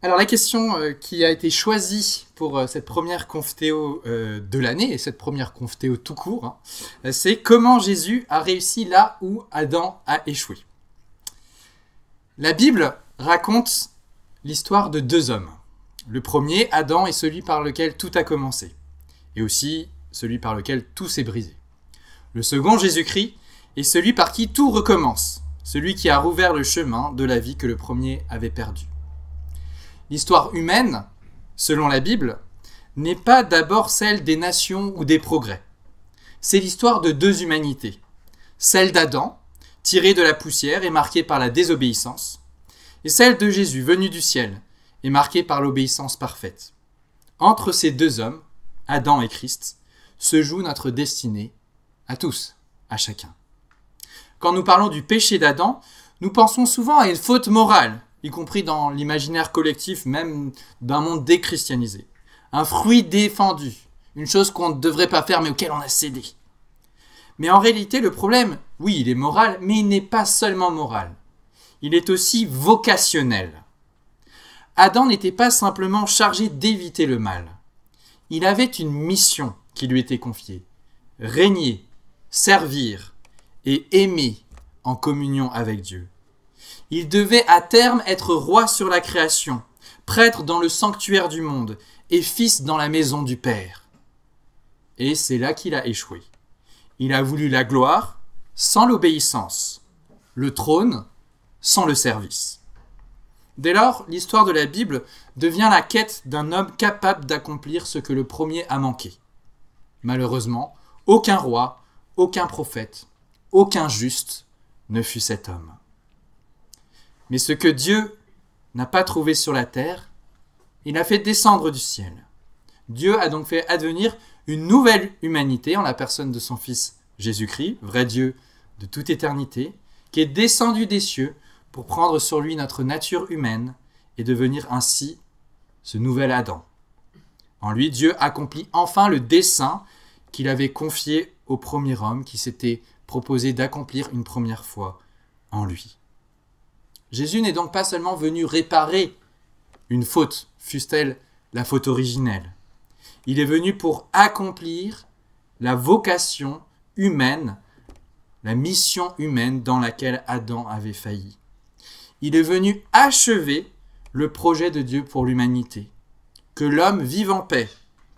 Alors la question qui a été choisie pour cette première Conftéo de l'année, et cette première Conftéo tout court, c'est comment Jésus a réussi là où Adam a échoué. La Bible raconte l'histoire de deux hommes. Le premier, Adam, est celui par lequel tout a commencé, et aussi celui par lequel tout s'est brisé. Le second, Jésus-Christ, est celui par qui tout recommence, celui qui a rouvert le chemin de la vie que le premier avait perdue. L'histoire humaine, selon la Bible, n'est pas d'abord celle des nations ou des progrès. C'est l'histoire de deux humanités. Celle d'Adam, tirée de la poussière et marquée par la désobéissance, et celle de Jésus, venu du ciel, et marquée par l'obéissance parfaite. Entre ces deux hommes, Adam et Christ, se joue notre destinée, à tous, à chacun. Quand nous parlons du péché d'Adam, nous pensons souvent à une faute morale, y compris dans l'imaginaire collectif même d'un monde déchristianisé. Un fruit défendu, une chose qu'on ne devrait pas faire mais auquel on a cédé. Mais en réalité, le problème, oui, il est moral, mais il n'est pas seulement moral. Il est aussi vocationnel. Adam n'était pas simplement chargé d'éviter le mal. Il avait une mission qui lui était confiée. Régner, servir et aimer en communion avec Dieu. Il devait à terme être roi sur la création, prêtre dans le sanctuaire du monde et fils dans la maison du Père. Et c'est là qu'il a échoué. Il a voulu la gloire sans l'obéissance, le trône sans le service. Dès lors, l'histoire de la Bible devient la quête d'un homme capable d'accomplir ce que le premier a manqué. Malheureusement, aucun roi, aucun prophète, aucun juste ne fut cet homme. Mais ce que Dieu n'a pas trouvé sur la terre, il a fait descendre du ciel. Dieu a donc fait advenir une nouvelle humanité en la personne de son Fils Jésus-Christ, vrai Dieu de toute éternité, qui est descendu des cieux pour prendre sur lui notre nature humaine et devenir ainsi ce nouvel Adam. En lui, Dieu accomplit enfin le dessein qu'il avait confié au premier homme qui s'était proposé d'accomplir une première fois en lui. Jésus n'est donc pas seulement venu réparer une faute, fût-elle la faute originelle. Il est venu pour accomplir la vocation humaine, la mission humaine dans laquelle Adam avait failli. Il est venu achever le projet de Dieu pour l'humanité, que l'homme vive en paix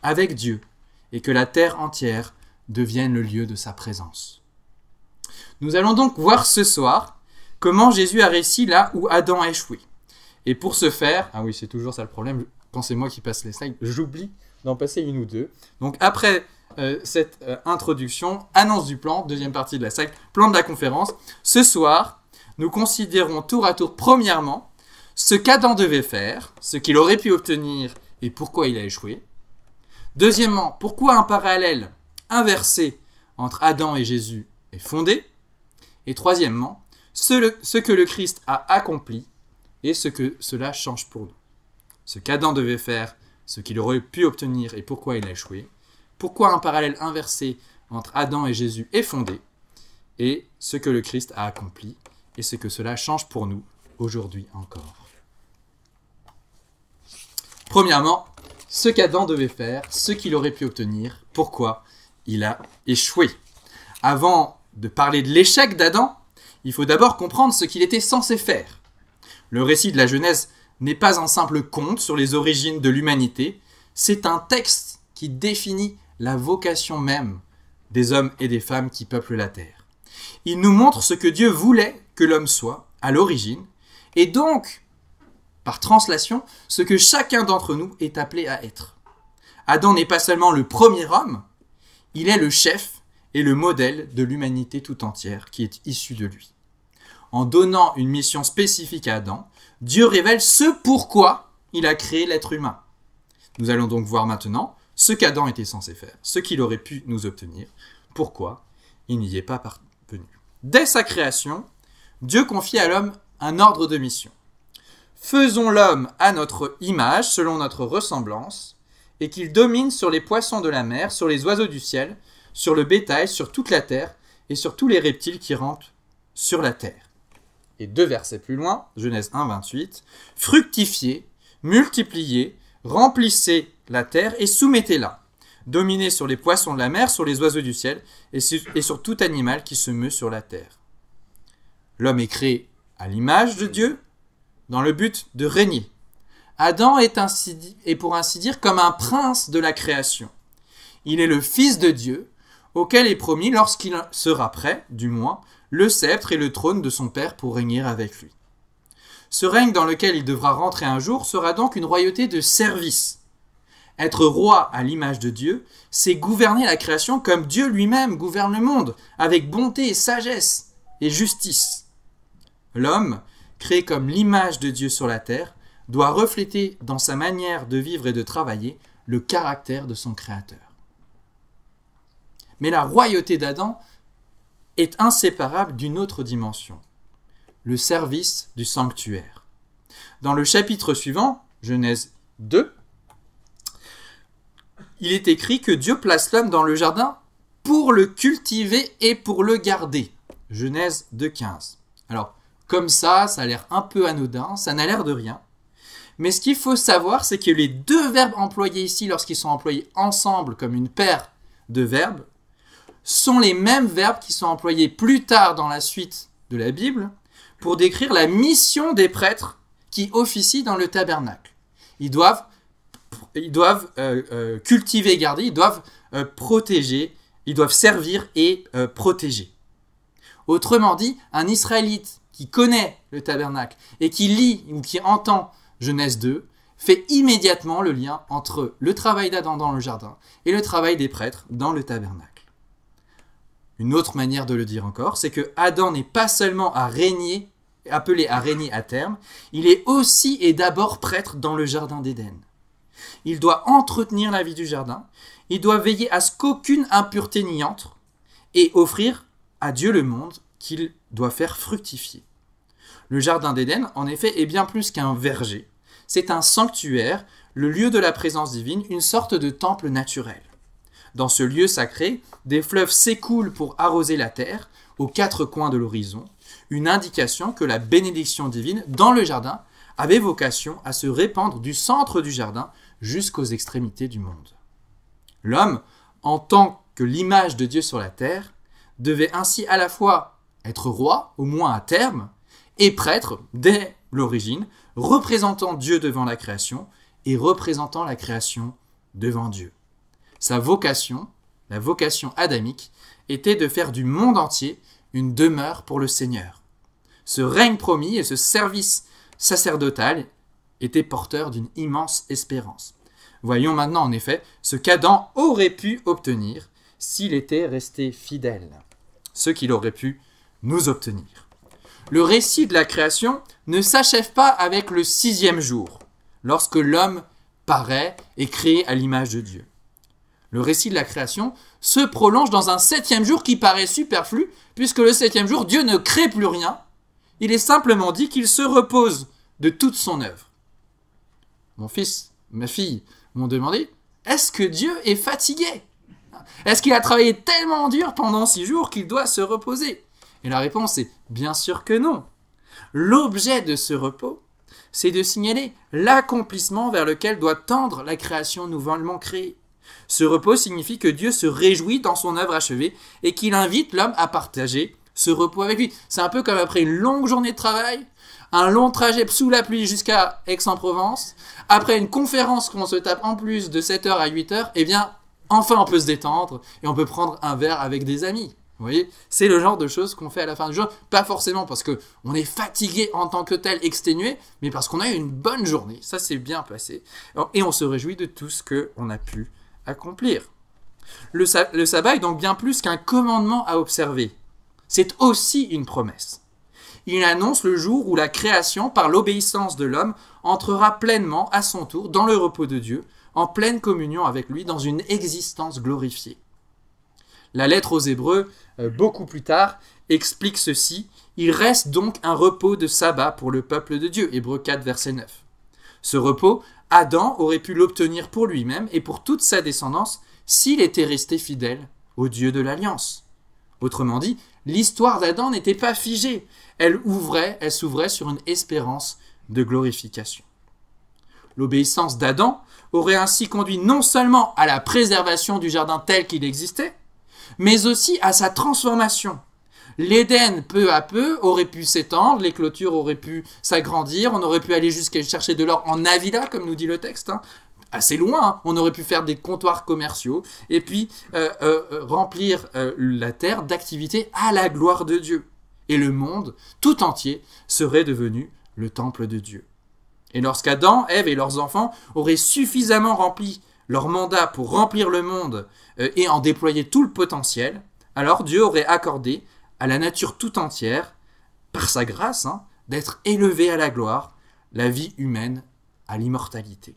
avec Dieu et que la terre entière devienne le lieu de sa présence. Nous allons donc voir ce soir comment Jésus a réussi là où Adam a échoué. Et pour ce faire, ah oui, c'est toujours ça le problème, pensez-moi qui passe les slides, j'oublie d'en passer une ou deux. Donc après cette introduction, annonce du plan, deuxième partie de la slide, plan de la conférence. Ce soir, nous considérons tour à tour, premièrement, ce qu'Adam devait faire, ce qu'il aurait pu obtenir et pourquoi il a échoué. Deuxièmement, pourquoi un parallèle inversé entre Adam et Jésus est fondé. Et troisièmement, ce que le Christ a accompli et ce que cela change pour nous. Ce qu'Adam devait faire, ce qu'il aurait pu obtenir et pourquoi il a échoué. Pourquoi un parallèle inversé entre Adam et Jésus est fondé. Et ce que le Christ a accompli et ce que cela change pour nous aujourd'hui encore. Premièrement, ce qu'Adam devait faire, ce qu'il aurait pu obtenir, pourquoi il a échoué. Avant de parler de l'échec d'Adam, il faut d'abord comprendre ce qu'il était censé faire. Le récit de la Genèse n'est pas un simple conte sur les origines de l'humanité, c'est un texte qui définit la vocation même des hommes et des femmes qui peuplent la terre. Il nous montre ce que Dieu voulait que l'homme soit à l'origine, et donc, par translation, ce que chacun d'entre nous est appelé à être. Adam n'est pas seulement le premier homme, il est le chef et le modèle de l'humanité tout entière qui est issue de lui. En donnant une mission spécifique à Adam, Dieu révèle ce pourquoi il a créé l'être humain. Nous allons donc voir maintenant ce qu'Adam était censé faire, ce qu'il aurait pu nous obtenir, pourquoi il n'y est pas parvenu. Dès sa création, Dieu confie à l'homme un ordre de mission. Faisons l'homme à notre image, selon notre ressemblance, et qu'il domine sur les poissons de la mer, sur les oiseaux du ciel, sur le bétail, sur toute la terre, et sur tous les reptiles qui rampent sur la terre. Et 2 versets plus loin, Genèse 1, 28, « Fructifiez, multipliez, remplissez la terre et soumettez-la. Dominez sur les poissons de la mer, sur les oiseaux du ciel et sur tout animal qui se meut sur la terre. L'homme est créé à l'image de Dieu dans le but de régner. Adam est pour ainsi dire comme un prince de la création. Il est le fils de Dieu, auquel est promis, lorsqu'il sera prêt, du moins, le sceptre et le trône de son père pour régner avec lui. Ce règne dans lequel il devra rentrer un jour sera donc une royauté de service. Être roi à l'image de Dieu, c'est gouverner la création comme Dieu lui-même gouverne le monde, avec bonté et sagesse et justice. L'homme, créé comme l'image de Dieu sur la terre, doit refléter dans sa manière de vivre et de travailler le caractère de son Créateur. Mais la royauté d'Adam est inséparable d'une autre dimension, le service du sanctuaire. Dans le chapitre suivant, Genèse 2, il est écrit que Dieu place l'homme dans le jardin pour le cultiver et pour le garder. Genèse 2,15. Alors, comme ça a l'air un peu anodin, ça n'a l'air de rien. Mais ce qu'il faut savoir, c'est que les deux verbes employés ici, lorsqu'ils sont employés ensemble comme une paire de verbes, sont les mêmes verbes qui sont employés plus tard dans la suite de la Bible pour décrire la mission des prêtres qui officient dans le tabernacle. Ils doivent cultiver et garder, ils doivent protéger, ils doivent servir et protéger. Autrement dit, un Israélite qui connaît le tabernacle et qui lit ou qui entend Genèse 2 fait immédiatement le lien entre le travail d'Adam dans le jardin et le travail des prêtres dans le tabernacle. Une autre manière de le dire encore, c'est que Adam n'est pas seulement appelé à régner à terme, il est aussi et d'abord prêtre dans le jardin d'Éden. Il doit entretenir la vie du jardin, il doit veiller à ce qu'aucune impureté n'y entre et offrir à Dieu le monde qu'il doit faire fructifier. Le jardin d'Éden, en effet, est bien plus qu'un verger. C'est un sanctuaire, le lieu de la présence divine, une sorte de temple naturel. Dans ce lieu sacré, des fleuves s'écoulent pour arroser la terre, aux quatre coins de l'horizon, une indication que la bénédiction divine, dans le jardin, avait vocation à se répandre du centre du jardin jusqu'aux extrémités du monde. L'homme, en tant que l'image de Dieu sur la terre, devait ainsi à la fois être roi, au moins à terme, et prêtre dès l'origine, représentant Dieu devant la création et représentant la création devant Dieu. Sa vocation, la vocation adamique, était de faire du monde entier une demeure pour le Seigneur. Ce règne promis et ce service sacerdotal étaient porteurs d'une immense espérance. Voyons maintenant en effet ce qu'Adam aurait pu obtenir s'il était resté fidèle, ce qu'il aurait pu nous obtenir. Le récit de la création ne s'achève pas avec le 6e jour, lorsque l'homme paraît et créé à l'image de Dieu. Le récit de la création se prolonge dans un 7e jour qui paraît superflu, puisque le 7e jour, Dieu ne crée plus rien. Il est simplement dit qu'il se repose de toute son œuvre. Mon fils, ma fille m'ont demandé, est-ce que Dieu est fatigué? Est-ce qu'il a travaillé tellement dur pendant 6 jours qu'il doit se reposer? Et la réponse est bien sûr que non. L'objet de ce repos, c'est de signaler l'accomplissement vers lequel doit tendre la création nouvellement créée. Ce repos signifie que Dieu se réjouit dans son œuvre achevée et qu'il invite l'homme à partager ce repos avec lui. C'est un peu comme après une longue journée de travail, un long trajet sous la pluie jusqu'à Aix-en-Provence, après une conférence qu'on se tape en plus de 7h à 8h, eh bien, enfin on peut se détendre et on peut prendre un verre avec des amis. Vous voyez, c'est le genre de choses qu'on fait à la fin du jour, pas forcément parce qu'on est fatigué en tant que tel, exténué, mais parce qu'on a eu une bonne journée, ça s'est bien passé, et on se réjouit de tout ce qu'on a pu accomplir. Le sabbat est donc bien plus qu'un commandement à observer, c'est aussi une promesse. Il annonce le jour où la création, par l'obéissance de l'homme, entrera pleinement à son tour dans le repos de Dieu, en pleine communion avec lui, dans une existence glorifiée. La lettre aux Hébreux, beaucoup plus tard, explique ceci. Il reste donc un repos de sabbat pour le peuple de Dieu. Hébreux 4, verset 9. Ce repos, Adam aurait pu l'obtenir pour lui-même et pour toute sa descendance s'il était resté fidèle au Dieu de l'Alliance. Autrement dit, l'histoire d'Adam n'était pas figée. Elle s'ouvrait sur une espérance de glorification. L'obéissance d'Adam aurait ainsi conduit non seulement à la préservation du jardin tel qu'il existait, mais aussi à sa transformation. L'Éden, peu à peu, aurait pu s'étendre, les clôtures auraient pu s'agrandir, on aurait pu aller jusqu'à chercher de l'or en Avila, comme nous dit le texte, assez loin, on aurait pu faire des comptoirs commerciaux, et puis remplir la terre d'activités à la gloire de Dieu. Et le monde tout entier serait devenu le temple de Dieu. Et lorsqu'Adam, Ève et leurs enfants auraient suffisamment rempli leur mandat pour remplir le monde et en déployer tout le potentiel, alors Dieu aurait accordé à la nature tout entière, par sa grâce, d'être élevée à la gloire, la vie humaine à l'immortalité.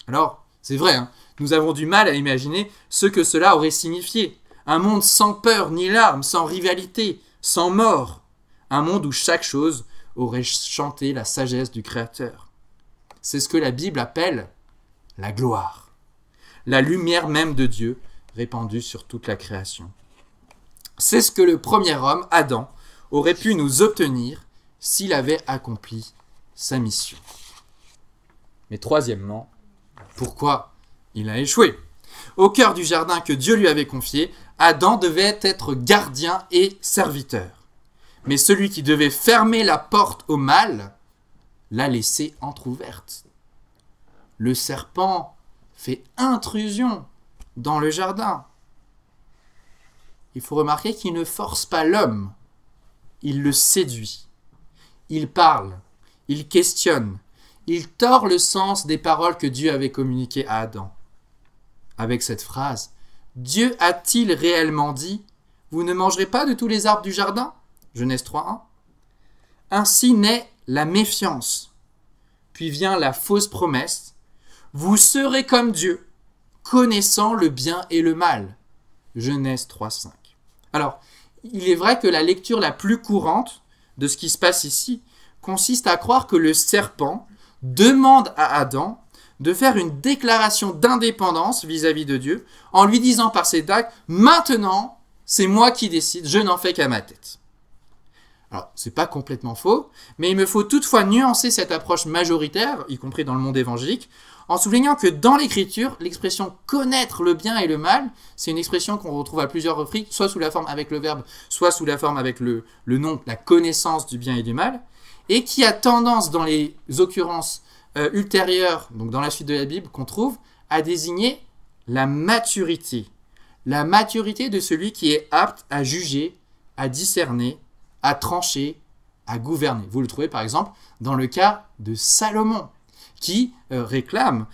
Alors, c'est vrai, nous avons du mal à imaginer ce que cela aurait signifié. Un monde sans peur ni larmes, sans rivalité, sans mort. Un monde où chaque chose aurait chanté la sagesse du Créateur. C'est ce que la Bible appelle la gloire. La lumière même de Dieu répandue sur toute la création. C'est ce que le premier homme, Adam, aurait pu nous obtenir s'il avait accompli sa mission. Mais troisièmement, pourquoi il a échoué? Au cœur du jardin que Dieu lui avait confié, Adam devait être gardien et serviteur. Mais celui qui devait fermer la porte au mal l'a laissée entr'ouverte. Le serpent fait intrusion dans le jardin. Il faut remarquer qu'il ne force pas l'homme, il le séduit. Il parle, il questionne, il tord le sens des paroles que Dieu avait communiquées à Adam. Avec cette phrase, Dieu a-t-il réellement dit « Vous ne mangerez pas de tous les arbres du jardin » Genèse 3:1. Ainsi naît la méfiance. Puis vient la fausse promesse « Vous serez comme Dieu, connaissant le bien et le mal » Genèse 3:5. Alors, il est vrai que la lecture la plus courante de ce qui se passe ici consiste à croire que le serpent demande à Adam de faire une déclaration d'indépendance vis-à-vis de Dieu en lui disant par ses actes « Maintenant, c'est moi qui décide, je n'en fais qu'à ma tête ». Alors, c'est pas complètement faux, mais il me faut toutefois nuancer cette approche majoritaire, y compris dans le monde évangélique, en soulignant que dans l'Écriture, l'expression « connaître le bien et le mal », c'est une expression qu'on retrouve à plusieurs reprises, soit sous la forme avec le verbe, soit sous la forme avec le nom, la connaissance du bien et du mal, et qui a tendance, dans les occurrences ultérieures, donc dans la suite de la Bible, qu'on trouve, à désigner la maturité. La maturité de celui qui est apte à juger, à discerner, à trancher, à gouverner. Vous le trouvez par exemple dans le cas de Salomon, qui réclame,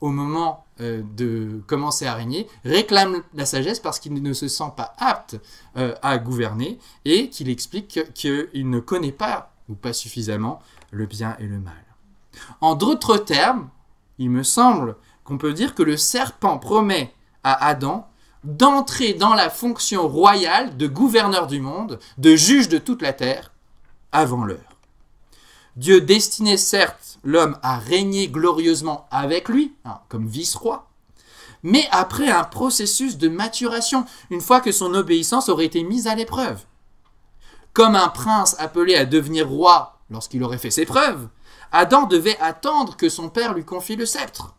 au moment de commencer à régner, réclame la sagesse parce qu'il ne se sent pas apte à gouverner et qu'il explique qu'il ne connaît pas ou pas suffisamment le bien et le mal. En d'autres termes, il me semble qu'on peut dire que le serpent promet à Adam d'entrer dans la fonction royale de gouverneur du monde, de juge de toute la terre, avant l'heure. Dieu destinait certes l'homme à régner glorieusement avec lui, comme vice-roi, mais après un processus de maturation, une fois que son obéissance aurait été mise à l'épreuve. Comme un prince appelé à devenir roi lorsqu'il aurait fait ses preuves, Adam devait attendre que son père lui confie le sceptre.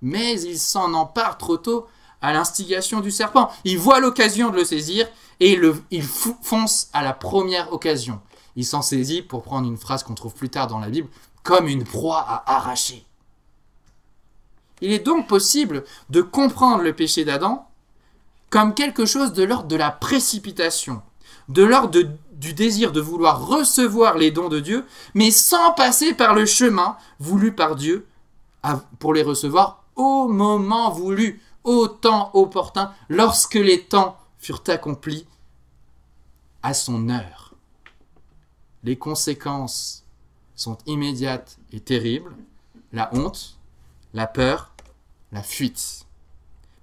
Mais il s'en empare trop tôt à l'instigation du serpent. Il voit l'occasion de le saisir et il fonce à la première occasion. Il s'en saisit, pour prendre une phrase qu'on trouve plus tard dans la Bible, comme une proie à arracher. Il est donc possible de comprendre le péché d'Adam comme quelque chose de l'ordre de la précipitation, de l'ordre du désir de vouloir recevoir les dons de Dieu, mais sans passer par le chemin voulu par Dieu pour les recevoir au moment voulu, au temps opportun, lorsque les temps furent accomplis à son heure. Les conséquences sont immédiates et terribles, la honte, la peur, la fuite.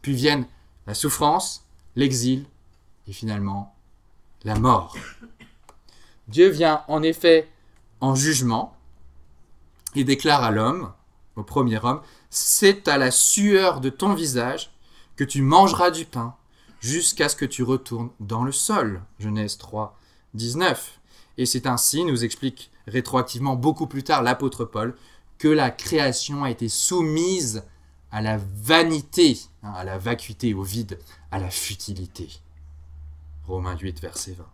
Puis viennent la souffrance, l'exil et finalement la mort. Dieu vient en effet en jugement et déclare à l'homme, au premier homme, « C'est à la sueur de ton visage que tu mangeras du pain jusqu'à ce que tu retournes dans le sol. » Genèse 3, 19. Et c'est ainsi, nous explique rétroactivement beaucoup plus tard l'apôtre Paul, que la création a été soumise à la vanité, à la vacuité, au vide, à la futilité. Romains 8, verset 20.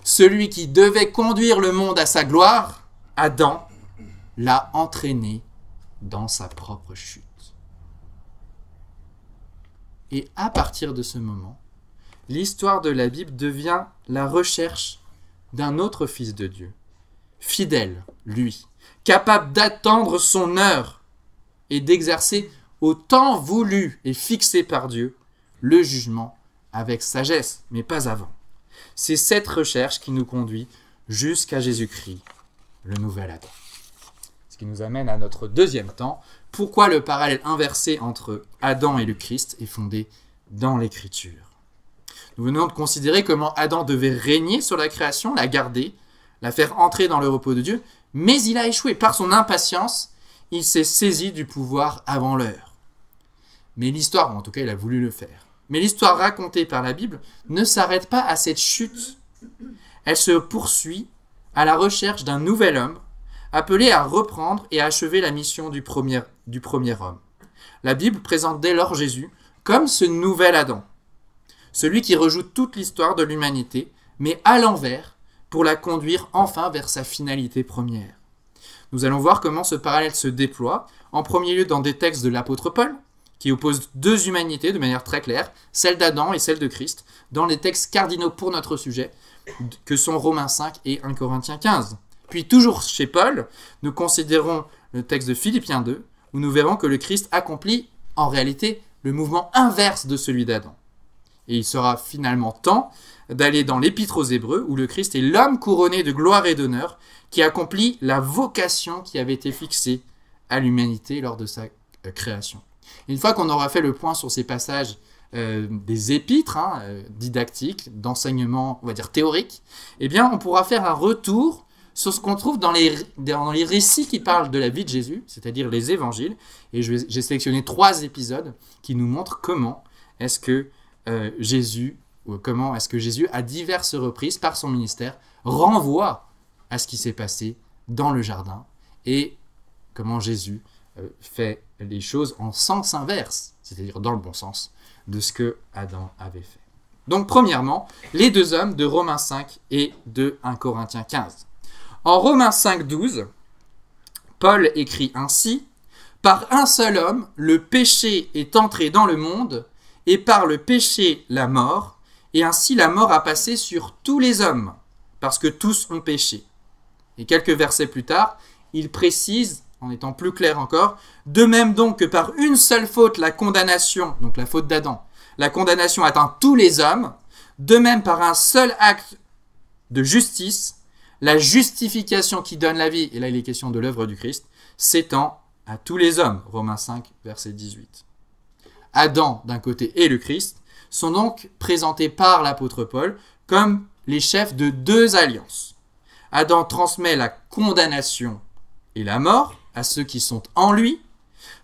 Celui qui devait conduire le monde à sa gloire, Adam, l'a entraîné dans sa propre chute. Et à partir de ce moment, l'histoire de la Bible devient la recherche d'un autre fils de Dieu, fidèle, lui, capable d'attendre son heure et d'exercer au temps voulu et fixé par Dieu le jugement avec sagesse, mais pas avant. C'est cette recherche qui nous conduit jusqu'à Jésus-Christ, le nouvel Adam. Ce qui nous amène à notre deuxième temps. Pourquoi le parallèle inversé entre Adam et le Christ est fondé dans l'Écriture? Nous venons de considérer comment Adam devait régner sur la création, la garder, la faire entrer dans le repos de Dieu, mais il a échoué. Par son impatience, il s'est saisi du pouvoir avant l'heure. Mais l'histoire, en tout cas il a voulu le faire, mais l'histoire racontée par la Bible ne s'arrête pas à cette chute. Elle se poursuit à la recherche d'un nouvel homme, appelé à reprendre et à achever la mission du premier homme. La Bible présente dès lors Jésus comme ce nouvel Adam, celui qui rejoue toute l'histoire de l'humanité, mais à l'envers, pour la conduire enfin vers sa finalité première. Nous allons voir comment ce parallèle se déploie, en premier lieu dans des textes de l'apôtre Paul, qui opposent deux humanités de manière très claire, celle d'Adam et celle de Christ, dans les textes cardinaux pour notre sujet, que sont Romains 5 et 1 Corinthiens 15. Puis toujours chez Paul, nous considérons le texte de Philippiens 2, où nous verrons que le Christ accomplit en réalité le mouvement inverse de celui d'Adam. Et il sera finalement temps d'aller dans l'Épître aux Hébreux, où le Christ est l'homme couronné de gloire et d'honneur, qui accomplit la vocation qui avait été fixée à l'humanité lors de sa création. Une fois qu'on aura fait le point sur ces passages des épîtres, didactiques, d'enseignement, on va dire théorique, eh bien, on pourra faire un retour sur ce qu'on trouve dans les récits qui parlent de la vie de Jésus, c'est-à-dire les évangiles. Et j'ai sélectionné 3 épisodes qui nous montrent comment est-ce que Jésus, à diverses reprises, par son ministère, renvoie à ce qui s'est passé dans le jardin et comment Jésus fait les choses en sens inverse, c'est-à-dire dans le bon sens de ce que Adam avait fait. Donc, premièrement, les deux hommes de Romains 5 et de 1 Corinthiens 15. En Romains 5, 12, Paul écrit ainsi : « Par un seul homme, le péché est entré dans le monde, et par le péché, la mort, et ainsi la mort a passé sur tous les hommes, parce que tous ont péché. » Et quelques versets plus tard, il précise, en étant plus clair encore, « De même donc que par une seule faute, la condamnation, donc la faute d'Adam, la condamnation atteint tous les hommes, de même par un seul acte de justice, la justification qui donne la vie, et là il est question de l'œuvre du Christ, s'étend à tous les hommes. » Romains 5, verset 18. Adam, d'un côté, et le Christ sont donc présentés par l'apôtre Paul comme les chefs de 2 alliances. Adam transmet la condamnation et la mort à ceux qui sont en lui,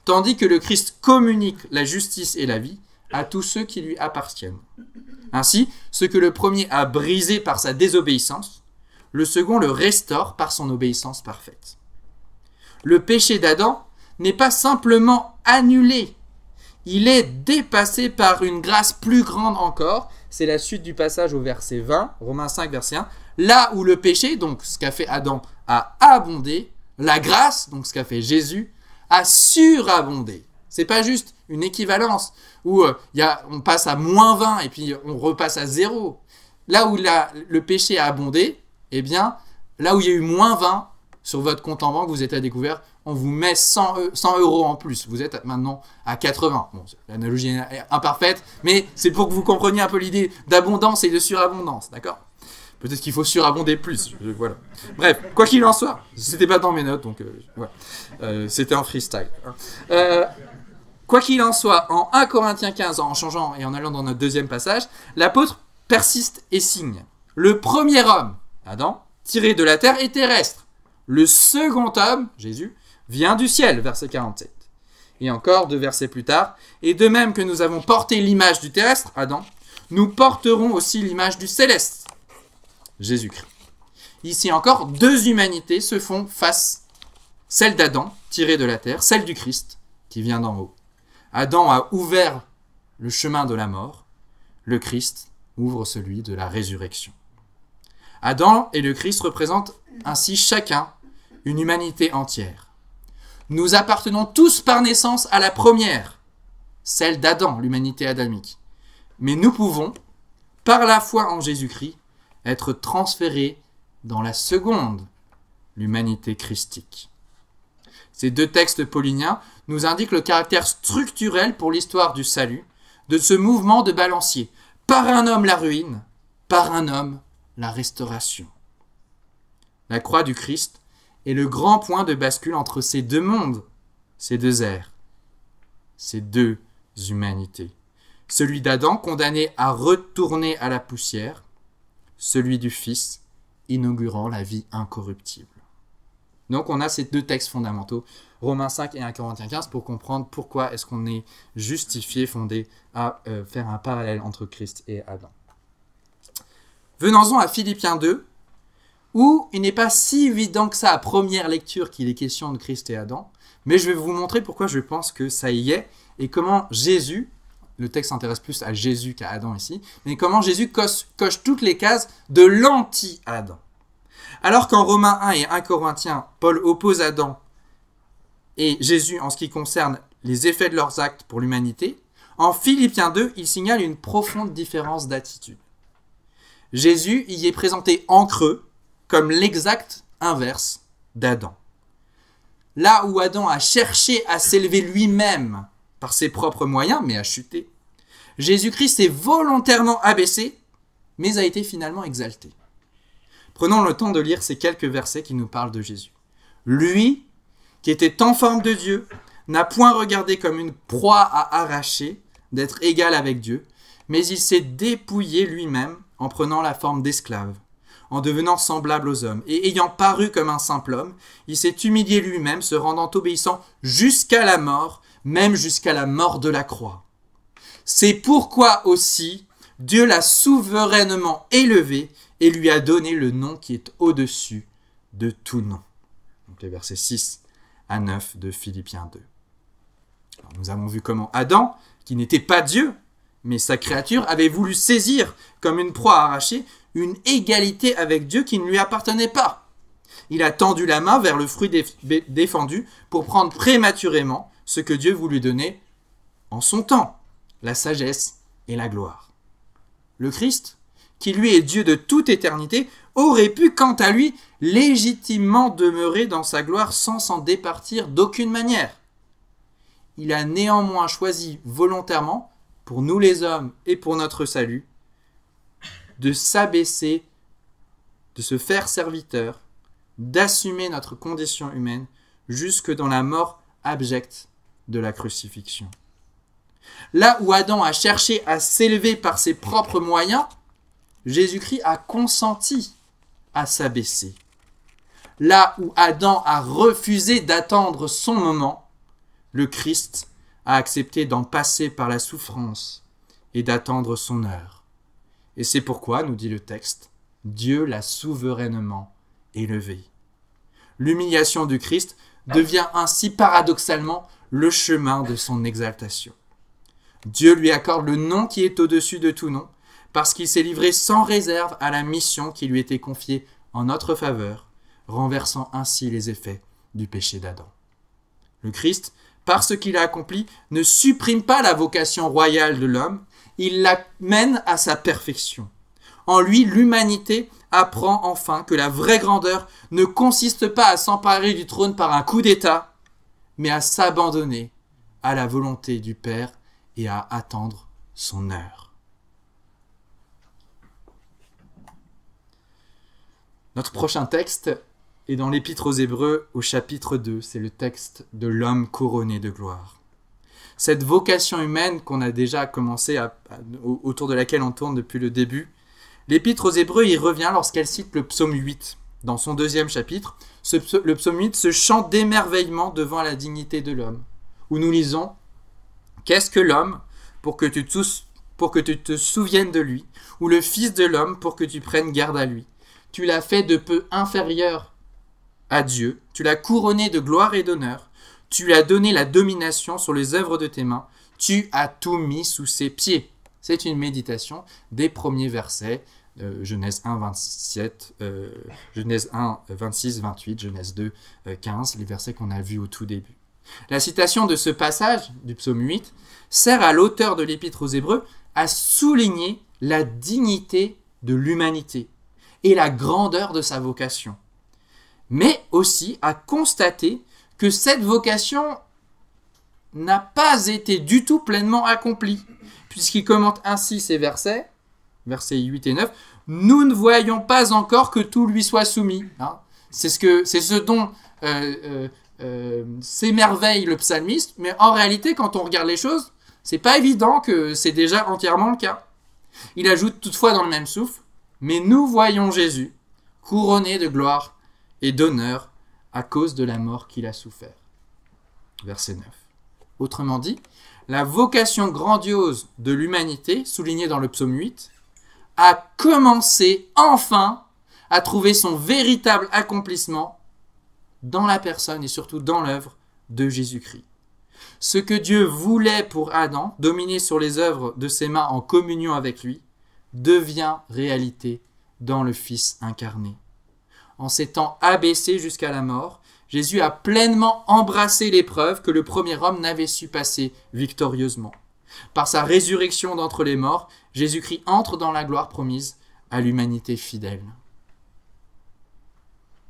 tandis que le Christ communique la justice et la vie à tous ceux qui lui appartiennent. Ainsi, ce que le premier a brisé par sa désobéissance, le second le restaure par son obéissance parfaite. Le péché d'Adam n'est pas simplement annulé, il est dépassé par une grâce plus grande encore. C'est la suite du passage au verset 20, Romains 5, verset 1. Là où le péché, donc ce qu'a fait Adam, a abondé, la grâce, donc ce qu'a fait Jésus, a surabondé. C'est pas juste une équivalence où on passe à moins 20 et puis on repasse à 0. Là où le péché a abondé, eh bien, là où il y a eu moins 20 sur votre compte en banque, vous êtes à découvert, on vous met 100 € en plus. Vous êtes maintenant à 80. Bon, l'analogie est imparfaite, mais c'est pour que vous compreniez un peu l'idée d'abondance et de surabondance, d'accord ? Peut-être qu'il faut surabonder plus. Voilà. Bref, quoi qu'il en soit, c'était pas dans mes notes, donc voilà. C'était en freestyle. Quoi qu'il en soit, en 1 Corinthiens 15, en changeant et en allant dans notre deuxième passage, l'apôtre persiste et signe. Le premier homme, Adam, tiré de la terre est terrestre. Le second homme, Jésus, vient du ciel, verset 47. Et encore 2 versets plus tard, et de même que nous avons porté l'image du terrestre, Adam, nous porterons aussi l'image du céleste, Jésus-Christ. Ici encore, 2 humanités se font face, celle d'Adam, tirée de la terre, celle du Christ qui vient d'en haut. Adam a ouvert le chemin de la mort, le Christ ouvre celui de la résurrection. Adam et le Christ représentent ainsi chacun une humanité entière. Nous appartenons tous par naissance à la première, celle d'Adam, l'humanité adamique. Mais nous pouvons, par la foi en Jésus-Christ, être transférés dans la seconde, l'humanité christique. Ces deux textes pauliniens nous indiquent le caractère structurel pour l'histoire du salut de ce mouvement de balancier. Par un homme la ruine, par un homme la restauration. La croix du Christ est le grand point de bascule entre ces deux mondes, ces deux ères, ces deux humanités. Celui d'Adam condamné à retourner à la poussière, celui du Fils inaugurant la vie incorruptible. Donc on a ces deux textes fondamentaux, Romains 5 et 1 Corinthiens 15, pour comprendre pourquoi est-ce qu'on est justifié, fondé à faire un parallèle entre Christ et Adam. Venons-en à Philippiens 2, où il n'est pas si évident que ça à première lecture qu'il est question de Christ et Adam, mais je vais vous montrer pourquoi je pense que ça y est, et comment Jésus, le texte s'intéresse plus à Jésus qu'à Adam ici, mais comment Jésus coche toutes les cases de l'anti-Adam. Alors qu'en Romains 1 et 1 Corinthiens, Paul oppose Adam et Jésus en ce qui concerne les effets de leurs actes pour l'humanité, en Philippiens 2, il signale une profonde différence d'attitude. Jésus y est présenté en creux comme l'exact inverse d'Adam. Là où Adam a cherché à s'élever lui-même par ses propres moyens, mais a chuté, Jésus-Christ s'est volontairement abaissé, mais a été finalement exalté. Prenons le temps de lire ces quelques versets qui nous parlent de Jésus. Lui, qui était en forme de Dieu, n'a point regardé comme une proie à arracher d'être égal avec Dieu, mais il s'est dépouillé lui-même en prenant la forme d'esclave, en devenant semblable aux hommes, et ayant paru comme un simple homme, il s'est humilié lui-même, se rendant obéissant jusqu'à la mort, même jusqu'à la mort de la croix. C'est pourquoi aussi Dieu l'a souverainement élevé et lui a donné le nom qui est au-dessus de tout nom. Donc les versets 6 à 9 de Philippiens 2. Alors, nous avons vu comment Adam, qui n'était pas Dieu, mais sa créature, avait voulu saisir comme une proie arrachée une égalité avec Dieu qui ne lui appartenait pas. Il a tendu la main vers le fruit défendu pour prendre prématurément ce que Dieu voulut donner en son temps, la sagesse et la gloire. Le Christ, qui lui est Dieu de toute éternité, aurait pu, quant à lui, légitimement demeurer dans sa gloire sans s'en départir d'aucune manière. Il a néanmoins choisi volontairement, pour nous les hommes et pour notre salut, de s'abaisser, de se faire serviteur, d'assumer notre condition humaine jusque dans la mort abjecte de la crucifixion. Là où Adam a cherché à s'élever par ses propres moyens, Jésus-Christ a consenti à s'abaisser. Là où Adam a refusé d'attendre son moment, le Christ a accepté d'en passer par la souffrance et d'attendre son heure. Et c'est pourquoi, nous dit le texte, Dieu l'a souverainement élevé. L'humiliation du Christ devient ainsi paradoxalement le chemin de son exaltation. Dieu lui accorde le nom qui est au-dessus de tout nom, parce qu'il s'est livré sans réserve à la mission qui lui était confiée en notre faveur, renversant ainsi les effets du péché d'Adam. Le Christ, par ce qu'il a accompli, ne supprime pas la vocation royale de l'homme, il la mène à sa perfection. En lui, l'humanité apprend enfin que la vraie grandeur ne consiste pas à s'emparer du trône par un coup d'État, mais à s'abandonner à la volonté du Père et à attendre son heure. Notre prochain texte est dans l'Épître aux Hébreux au chapitre 2, c'est le texte de l'homme couronné de gloire. Cette vocation humaine qu'on a déjà commencé autour de laquelle on tourne depuis le début, l'Épître aux Hébreux y revient lorsqu'elle cite le psaume 8. Dans son deuxième chapitre, le psaume 8, ce chant d'émerveillement devant la dignité de l'homme, où nous lisons « Qu'est-ce que l'homme pour que tu te souviennes de lui, ou le fils de l'homme pour que tu prennes garde à lui ? Tu l'as fait de peu inférieur à Dieu, tu l'as couronné de gloire et d'honneur, tu lui as donné la domination sur les œuvres de tes mains, tu as tout mis sous ses pieds. C'est une méditation des premiers versets, Genèse 1, 27, Genèse 1, 26, 28, Genèse 2, 15, les versets qu'on a vus au tout début. La citation de ce passage du psaume 8 sert à l'auteur de l'épître aux Hébreux à souligner la dignité de l'humanité et la grandeur de sa vocation, mais aussi à constater que cette vocation n'a pas été du tout pleinement accomplie, puisqu'il commente ainsi ces versets, versets 8 et 9, « Nous ne voyons pas encore que tout lui soit soumis. » C'est ce dont s'émerveille le psalmiste, mais en réalité, quand on regarde les choses, c'est pas évident que c'est déjà entièrement le cas. Il ajoute toutefois dans le même souffle, « Mais nous voyons Jésus, couronné de gloire et d'honneur à cause de la mort qu'il a souffert. » Verset 9. Autrement dit, la vocation grandiose de l'humanité, soulignée dans le psaume 8, a commencé enfin à trouver son véritable accomplissement dans la personne et surtout dans l'œuvre de Jésus-Christ. Ce que Dieu voulait pour Adam, dominer sur les œuvres de ses mains en communion avec lui, devient réalité dans le Fils incarné. En s'étant abaissé jusqu'à la mort, Jésus a pleinement embrassé l'épreuve que le premier homme n'avait su passer victorieusement. Par sa résurrection d'entre les morts, Jésus-Christ entre dans la gloire promise à l'humanité fidèle.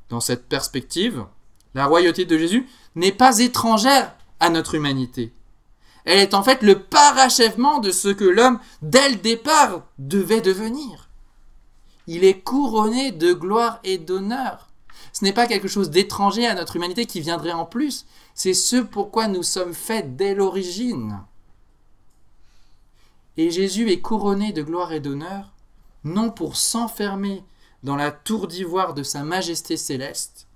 Dans cette perspective, la royauté de Jésus n'est pas étrangère à notre humanité. Elle est en fait le parachèvement de ce que l'homme, dès le départ, devait devenir. Il est couronné de gloire et d'honneur. Ce n'est pas quelque chose d'étranger à notre humanité qui viendrait en plus. C'est ce pourquoi nous sommes faits dès l'origine. Et Jésus est couronné de gloire et d'honneur, non pour s'enfermer dans la tour d'ivoire de sa majesté céleste,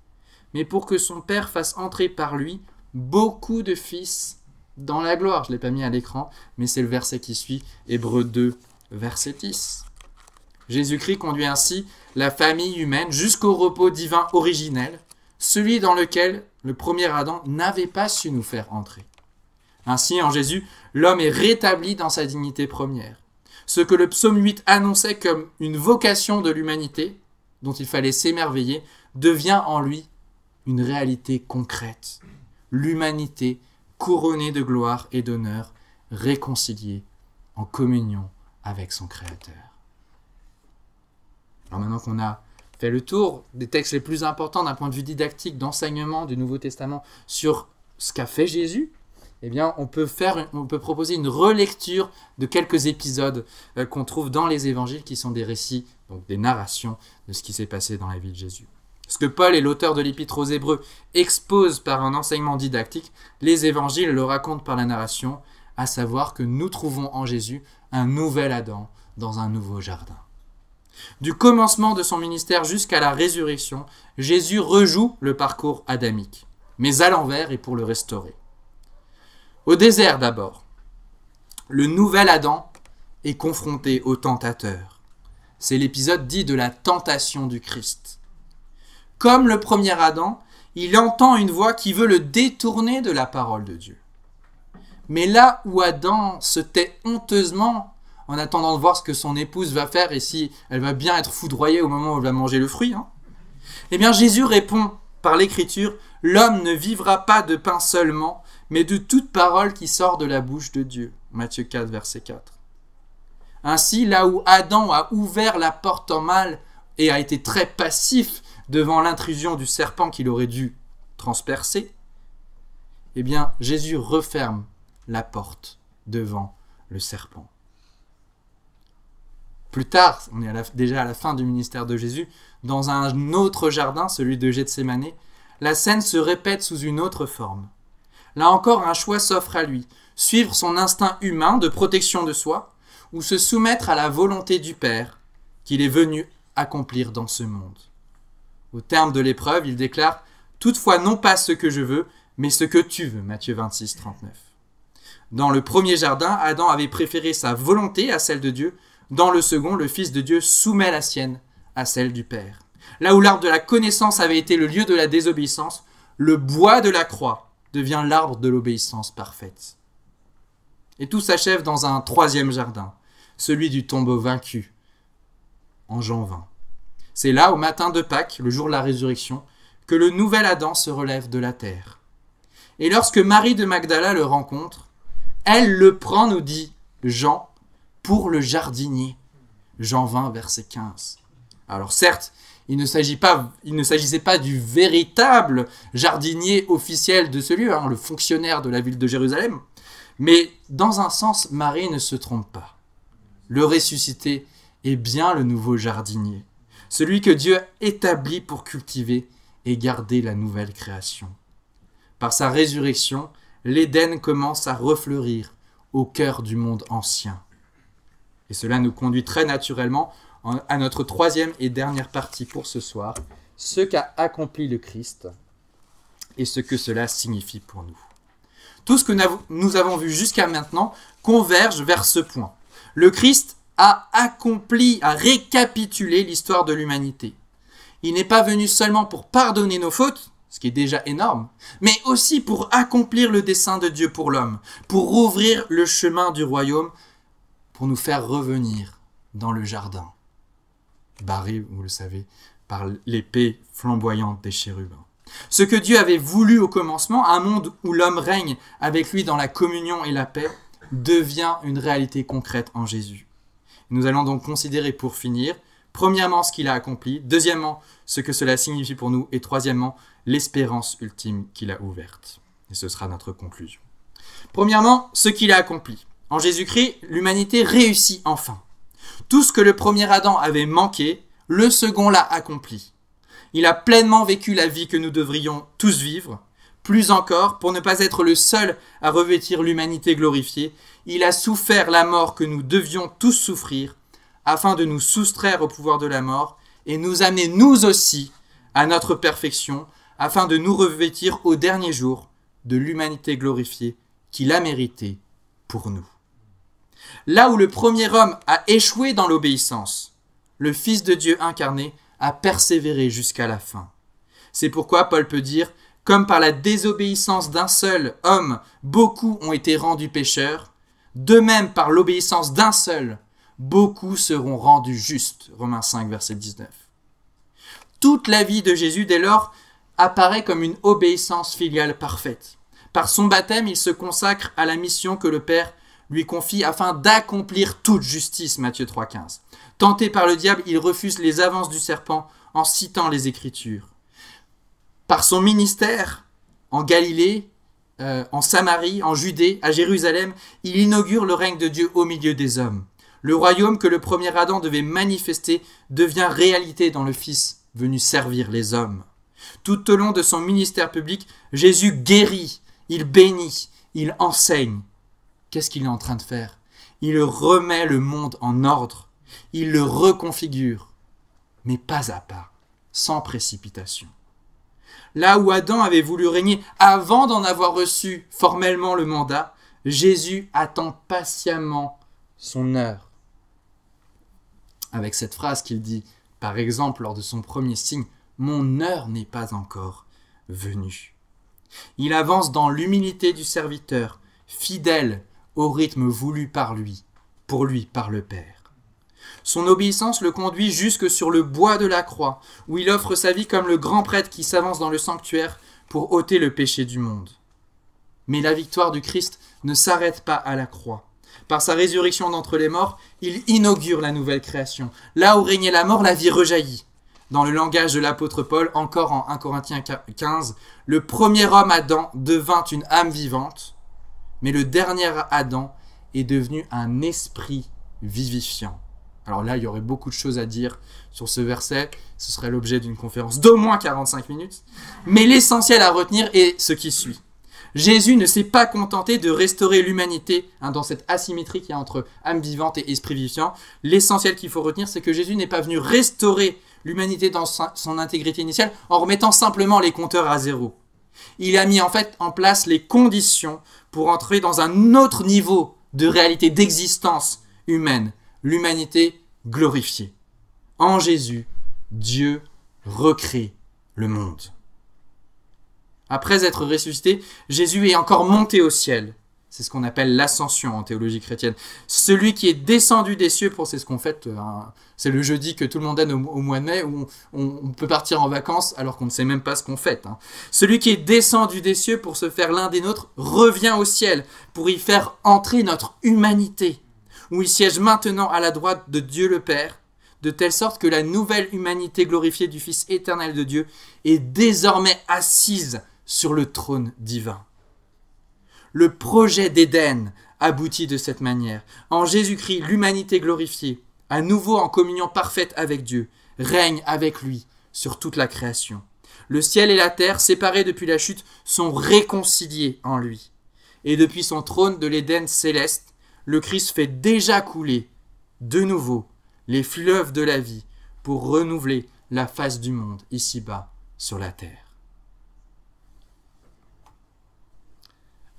mais pour que son Père fasse entrer par lui beaucoup de fils dans la gloire. Je ne l'ai pas mis à l'écran, mais c'est le verset qui suit, Hébreux 2, verset 10. Jésus-Christ conduit ainsi la famille humaine jusqu'au repos divin originel, celui dans lequel le premier Adam n'avait pas su nous faire entrer. Ainsi, en Jésus, l'homme est rétabli dans sa dignité première. Ce que le psaume 8 annonçait comme une vocation de l'humanité, dont il fallait s'émerveiller, devient en lui une réalité concrète. L'humanité couronnée de gloire et d'honneur, réconciliée en communion avec son Créateur. Alors maintenant qu'on a fait le tour des textes les plus importants d'un point de vue didactique, d'enseignement du Nouveau Testament sur ce qu'a fait Jésus, eh bien, on peut proposer une relecture de quelques épisodes qu'on trouve dans les évangiles qui sont des récits, donc des narrations de ce qui s'est passé dans la vie de Jésus. Ce que Paul et l'auteur de l'Épître aux Hébreux exposent par un enseignement didactique, les évangiles le racontent par la narration, à savoir que nous trouvons en Jésus un nouvel Adam dans un nouveau jardin. Du commencement de son ministère jusqu'à la résurrection, Jésus rejoue le parcours adamique, mais à l'envers et pour le restaurer. Au désert d'abord, le nouvel Adam est confronté au tentateur. C'est l'épisode dit de la tentation du Christ. Comme le premier Adam, il entend une voix qui veut le détourner de la parole de Dieu. Mais là où Adam se tait honteusement en attendant de voir ce que son épouse va faire et si elle va bien être foudroyée au moment où elle va manger le fruit, eh bien Jésus répond par l'Écriture, « L'homme ne vivra pas de pain seulement, mais de toute parole qui sort de la bouche de Dieu. » Matthieu 4, verset 4. Ainsi, là où Adam a ouvert la porte en mal et a été très passif devant l'intrusion du serpent qu'il aurait dû transpercer, eh bien, Jésus referme la porte devant le serpent. Plus tard, on est déjà à la fin du ministère de Jésus, dans un autre jardin, celui de Gethsémane, la scène se répète sous une autre forme. Là encore, un choix s'offre à lui, suivre son instinct humain de protection de soi, ou se soumettre à la volonté du Père qu'il est venu accomplir dans ce monde. Au terme de l'épreuve, il déclare « Toutefois non pas ce que je veux, mais ce que tu veux » Matthieu 26, 39. Dans le premier jardin, Adam avait préféré sa volonté à celle de Dieu. Dans le second, le Fils de Dieu soumet la sienne à celle du Père. Là où l'arbre de la connaissance avait été le lieu de la désobéissance, le bois de la croix devient l'arbre de l'obéissance parfaite. Et tout s'achève dans un troisième jardin, celui du tombeau vaincu, en Jean 20. C'est là, au matin de Pâques, le jour de la résurrection, que le nouvel Adam se relève de la terre. Et lorsque Marie de Magdala le rencontre, elle le prend, nous dit Jean, pour le jardinier. Jean 20, verset 15. Alors certes, il ne s'agissait pas du véritable jardinier officiel de ce lieu, le fonctionnaire de la ville de Jérusalem, mais dans un sens, Marie ne se trompe pas. Le ressuscité est bien le nouveau jardinier, celui que Dieu établit pour cultiver et garder la nouvelle création. Par sa résurrection, l'Éden commence à refleurir au cœur du monde ancien. Et cela nous conduit très naturellement à notre troisième et dernière partie pour ce soir, ce qu'a accompli le Christ et ce que cela signifie pour nous. Tout ce que nous avons vu jusqu'à maintenant converge vers ce point. Le Christ a accompli, a récapitulé l'histoire de l'humanité. Il n'est pas venu seulement pour pardonner nos fautes, ce qui est déjà énorme, mais aussi pour accomplir le dessein de Dieu pour l'homme, pour ouvrir le chemin du royaume, pour nous faire revenir dans le jardin, barré, vous le savez, par l'épée flamboyante des chérubins. Ce que Dieu avait voulu au commencement, un monde où l'homme règne avec lui dans la communion et la paix, devient une réalité concrète en Jésus. Nous allons donc considérer pour finir, premièrement ce qu'il a accompli, deuxièmement ce que cela signifie pour nous, et troisièmement l'espérance ultime qu'il a ouverte. Et ce sera notre conclusion. Premièrement, ce qu'il a accompli. En Jésus-Christ, l'humanité réussit enfin. Tout ce que le premier Adam avait manqué, le second l'a accompli. Il a pleinement vécu la vie que nous devrions tous vivre. Plus encore, pour ne pas être le seul à revêtir l'humanité glorifiée, il a souffert la mort que nous devions tous souffrir, afin de nous soustraire au pouvoir de la mort et nous amener nous aussi à notre perfection, afin de nous revêtir au dernier jour de l'humanité glorifiée qu'il a méritée pour nous. Là où le premier homme a échoué dans l'obéissance, le Fils de Dieu incarné a persévéré jusqu'à la fin. C'est pourquoi Paul peut dire « Comme par la désobéissance d'un seul homme, beaucoup ont été rendus pécheurs, de même par l'obéissance d'un seul, beaucoup seront rendus justes. » Romains 5, verset 19. Toute la vie de Jésus, dès lors, apparaît comme une obéissance filiale parfaite. Par son baptême, il se consacre à la mission que le Père lui confie afin d'accomplir toute justice, Matthieu 3,15. Tenté par le diable, il refuse les avances du serpent en citant les Écritures. Par son ministère, en Galilée, en Samarie, en Judée, à Jérusalem, il inaugure le règne de Dieu au milieu des hommes. Le royaume que le premier Adam devait manifester devient réalité dans le Fils venu servir les hommes. Tout au long de son ministère public, Jésus guérit, il bénit, il enseigne. Qu'est-ce qu'il est en train de faire? Il remet le monde en ordre, il le reconfigure, mais pas à pas, sans précipitation. Là où Adam avait voulu régner avant d'en avoir reçu formellement le mandat, Jésus attend patiemment son heure. Avec cette phrase qu'il dit, par exemple, lors de son premier signe, « Mon heure n'est pas encore venue ». Il avance dans l'humilité du serviteur, fidèle au rythme voulu par lui, pour lui par le Père. Son obéissance le conduit jusque sur le bois de la croix, où il offre sa vie comme le grand prêtre qui s'avance dans le sanctuaire pour ôter le péché du monde. Mais la victoire du Christ ne s'arrête pas à la croix. Par sa résurrection d'entre les morts, il inaugure la nouvelle création. Là où régnait la mort, la vie rejaillit. Dans le langage de l'apôtre Paul, encore en 1 Corinthiens 15, le premier homme Adam devint une âme vivante, mais le dernier Adam est devenu un esprit vivifiant. Alors là, il y aurait beaucoup de choses à dire sur ce verset. Ce serait l'objet d'une conférence d'au moins 45 minutes. Mais l'essentiel à retenir est ce qui suit. Jésus ne s'est pas contenté de restaurer l'humanité dans cette asymétrie qu'il y a entre âme vivante et esprit vivifiant. L'essentiel qu'il faut retenir, c'est que Jésus n'est pas venu restaurer l'humanité dans son intégrité initiale en remettant simplement les compteurs à zéro. Il a mis en fait en place les conditions pour entrer dans un autre niveau de réalité d'existence humaine, l'humanité glorifiée. En Jésus, Dieu recrée le monde. Après être ressuscité, Jésus est encore monté au ciel. C'est ce qu'on appelle l'ascension en théologie chrétienne. Celui qui est descendu des cieux, c'est ce qu'on fête, c'est le jeudi que tout le monde donne au mois de mai, où on peut partir en vacances alors qu'on ne sait même pas ce qu'on fête. Celui qui est descendu des cieux pour se faire l'un des nôtres revient au ciel, pour y faire entrer notre humanité, où il siège maintenant à la droite de Dieu le Père, de telle sorte que la nouvelle humanité glorifiée du Fils éternel de Dieu est désormais assise sur le trône divin. Le projet d'Éden aboutit de cette manière. En Jésus-Christ, l'humanité glorifiée, à nouveau en communion parfaite avec Dieu, règne avec lui sur toute la création. Le ciel et la terre, séparés depuis la chute, sont réconciliés en lui. Et depuis son trône de l'Éden céleste, le Christ fait déjà couler, de nouveau, les fleuves de la vie pour renouveler la face du monde ici-bas sur la terre.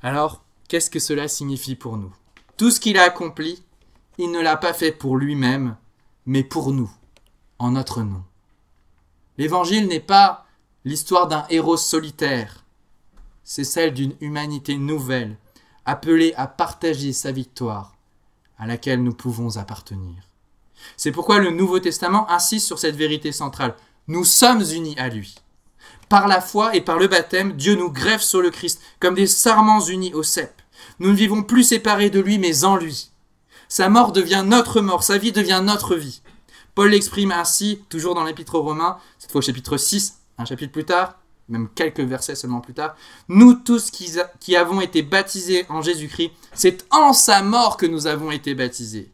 Alors, qu'est-ce que cela signifie pour nous? Tout ce qu'il a accompli, il ne l'a pas fait pour lui-même, mais pour nous, en notre nom. L'Évangile n'est pas l'histoire d'un héros solitaire, c'est celle d'une humanité nouvelle, appelée à partager sa victoire, à laquelle nous pouvons appartenir. C'est pourquoi le Nouveau Testament insiste sur cette vérité centrale. Nous sommes unis à lui. Par la foi et par le baptême, Dieu nous greffe sur le Christ, comme des sarments unis au cep. Nous ne vivons plus séparés de lui, mais en lui. Sa mort devient notre mort, sa vie devient notre vie. Paul l'exprime ainsi, toujours dans l'Épître aux Romains, cette fois au chapitre 6, un chapitre plus tard, même quelques versets seulement plus tard. Nous tous qui avons été baptisés en Jésus-Christ, c'est en sa mort que nous avons été baptisés.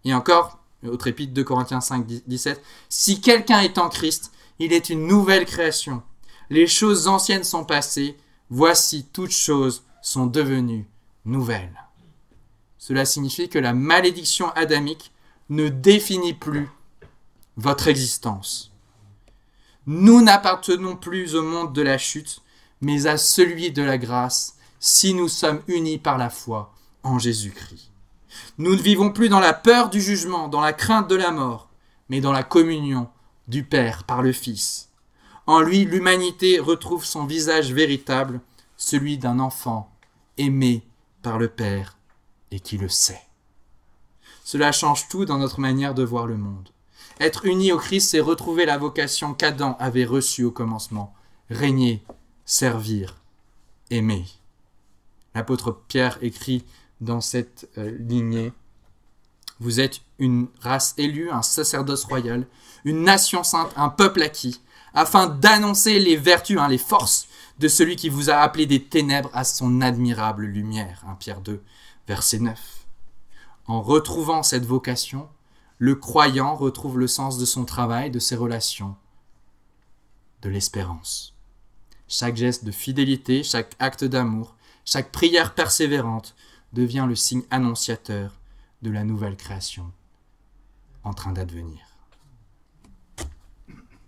Et encore, autre épître, 2 Corinthiens 5, 17, si quelqu'un est en Christ, il est une nouvelle création. Les choses anciennes sont passées, voici toutes choses sont devenues nouvelles. Cela signifie que la malédiction adamique ne définit plus votre existence. Nous n'appartenons plus au monde de la chute, mais à celui de la grâce, si nous sommes unis par la foi en Jésus-Christ. Nous ne vivons plus dans la peur du jugement, dans la crainte de la mort, mais dans la communion du Père par le Fils. En lui, l'humanité retrouve son visage véritable, celui d'un enfant aimé par le Père et qui le sait. Cela change tout dans notre manière de voir le monde. Être unis au Christ, c'est retrouver la vocation qu'Adam avait reçue au commencement. Régner, servir, aimer. L'apôtre Pierre écrit dans cette lignée, « Vous êtes une race élue, un sacerdoce royal, une nation sainte, un peuple acquis, afin d'annoncer les vertus, les forces de celui qui vous a appelé des ténèbres à son admirable lumière. » 1 Pierre 2, verset 9. En retrouvant cette vocation, le croyant retrouve le sens de son travail, de ses relations, de l'espérance. Chaque geste de fidélité, chaque acte d'amour, chaque prière persévérante devient le signe annonciateur de la nouvelle création en train d'advenir.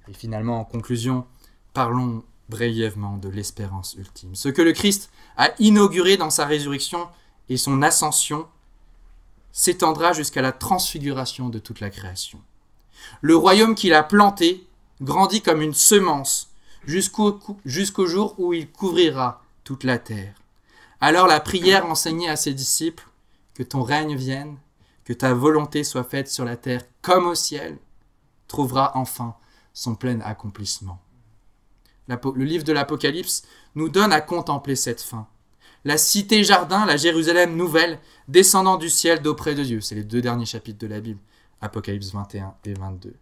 Et finalement, en conclusion, parlons brièvement de l'espérance ultime. Ce que le Christ a inauguré dans sa résurrection et son ascension s'étendra jusqu'à la transfiguration de toute la création. Le royaume qu'il a planté grandit comme une semence jusqu'au jour où il couvrira toute la terre. Alors la prière enseignée à ses disciples, que ton règne vienne, que ta volonté soit faite sur la terre comme au ciel, trouvera enfin son plein accomplissement. Le livre de l'Apocalypse nous donne à contempler cette fin. La cité-jardin, la Jérusalem nouvelle, descendant du ciel d'auprès de Dieu. C'est les 2 derniers chapitres de la Bible, Apocalypse 21 et 22.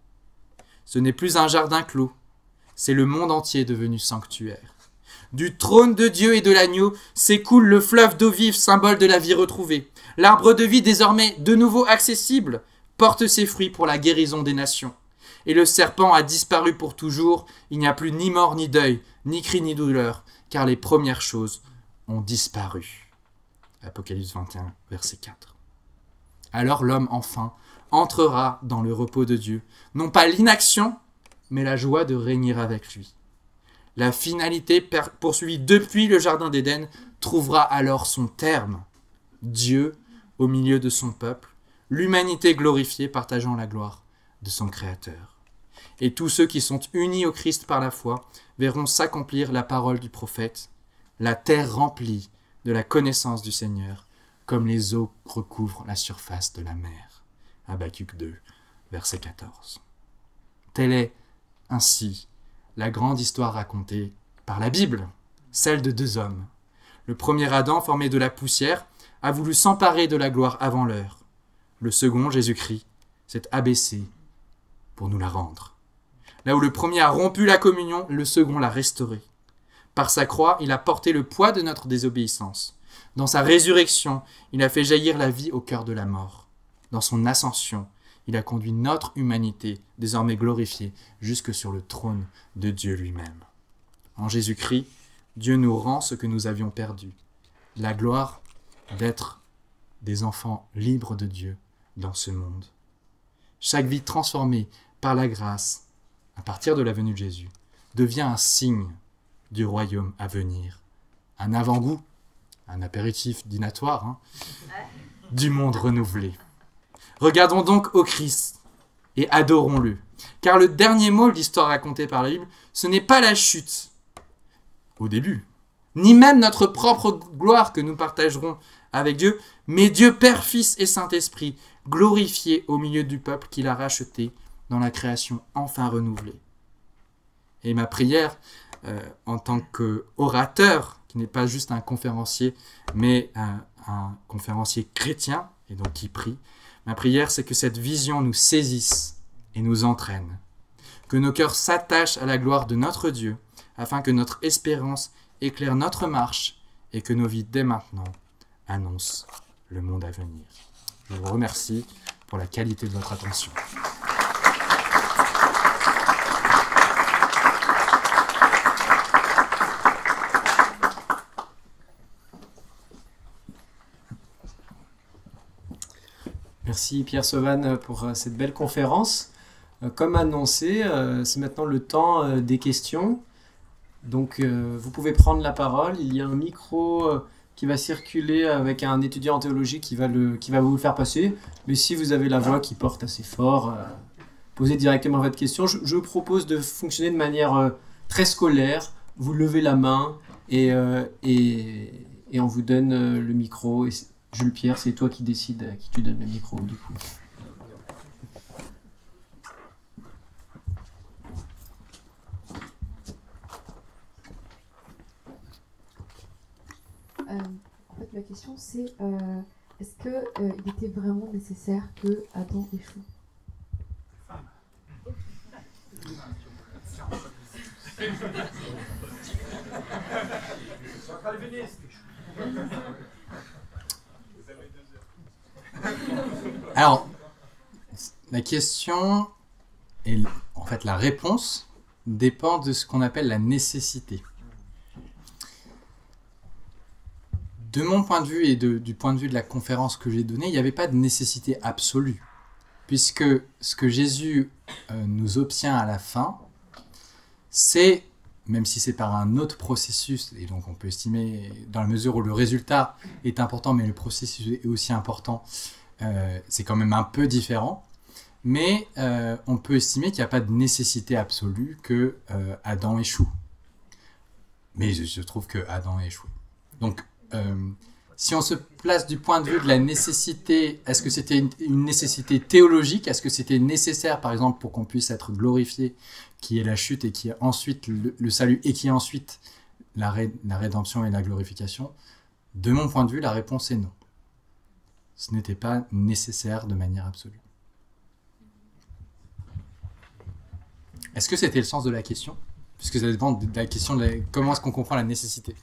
Ce n'est plus un jardin clos, c'est le monde entier devenu sanctuaire. Du trône de Dieu et de l'agneau s'écoule le fleuve d'eau vive, symbole de la vie retrouvée. L'arbre de vie, désormais de nouveau accessible, porte ses fruits pour la guérison des nations. Et le serpent a disparu pour toujours, il n'y a plus ni mort ni deuil, ni cri ni douleur, car les premières choses ont disparu. Apocalypse 21, verset 4. Alors l'homme, enfin, entrera dans le repos de Dieu, non pas l'inaction, mais la joie de régner avec lui. La finalité poursuivie depuis le jardin d'Éden trouvera alors son terme. Dieu au milieu de son peuple, l'humanité glorifiée partageant la gloire de son Créateur. Et tous ceux qui sont unis au Christ par la foi verront s'accomplir la parole du prophète. La terre remplie de la connaissance du Seigneur, comme les eaux recouvrent la surface de la mer. Habacuc 2, verset 14. Telle est ainsi la grande histoire racontée par la Bible, celle de deux hommes. Le premier Adam, formé de la poussière, a voulu s'emparer de la gloire avant l'heure. Le second, Jésus-Christ, s'est abaissé pour nous la rendre. Là où le premier a rompu la communion, le second l'a restaurée. Par sa croix, il a porté le poids de notre désobéissance. Dans sa résurrection, il a fait jaillir la vie au cœur de la mort. Dans son ascension, il a conduit notre humanité, désormais glorifiée, jusque sur le trône de Dieu lui-même. En Jésus-Christ, Dieu nous rend ce que nous avions perdu, la gloire d'être des enfants libres de Dieu dans ce monde. Chaque vie transformée par la grâce, à partir de la venue de Jésus, devient un signe du royaume à venir, un avant-goût, un apéritif dînatoire, du monde renouvelé. Regardons donc au Christ et adorons-le, car le dernier mot de l'histoire racontée par la Bible, ce n'est pas la chute, au début, ni même notre propre gloire que nous partagerons avec Dieu, mais Dieu Père, Fils et Saint-Esprit, glorifié au milieu du peuple qu'il a racheté dans la création enfin renouvelée. Et ma prière, en tant qu'orateur, qui n'est pas juste un conférencier, mais un conférencier chrétien, et donc qui prie, ma prière, c'est que cette vision nous saisisse et nous entraîne, que nos cœurs s'attachent à la gloire de notre Dieu, afin que notre espérance éclaire notre marche et que nos vies, dès maintenant, annoncent le monde à venir. Je vous remercie pour la qualité de votre attention. Merci Pierre Sauvan pour cette belle conférence. Comme annoncé, c'est maintenant le temps des questions. Donc vous pouvez prendre la parole. Il y a un micro qui va circuler avec un étudiant en théologie qui va vous le faire passer. Mais si vous avez la voix qui porte assez fort, posez directement votre question. Je vous propose de fonctionner de manière très scolaire. Vous levez la main et on vous donne le micro. Et Jules Pierre, c'est toi qui décides à qui tu donnes le micro du coup. En fait, ma question c'est est-ce qu'il était vraiment nécessaire que Adam échoue? Alors, la question et en fait la réponse dépend de ce qu'on appelle la nécessité. De mon point de vue et du point de vue de la conférence que j'ai donnée, il n'y avait pas de nécessité absolue, puisque ce que Jésus nous obtient à la fin, c'est, même si c'est par un autre processus, et donc on peut estimer dans la mesure où le résultat est important, mais le processus est aussi important, c'est quand même un peu différent, mais on peut estimer qu'il n'y a pas de nécessité absolue que Adam échoue. Mais je trouve que Adam a échoué. Donc, si on se place du point de vue de la nécessité, est-ce que c'était une nécessité théologique? Est-ce que c'était nécessaire, par exemple, pour qu'on puisse être glorifié, qui est la chute et qui est ensuite le salut et qui est ensuite la rédemption et la glorification? De mon point de vue, la réponse est non. Ce n'était pas nécessaire de manière absolue. Est-ce que c'était le sens de la question? Puisque ça dépend de la question de comment est-ce qu'on comprend la nécessité.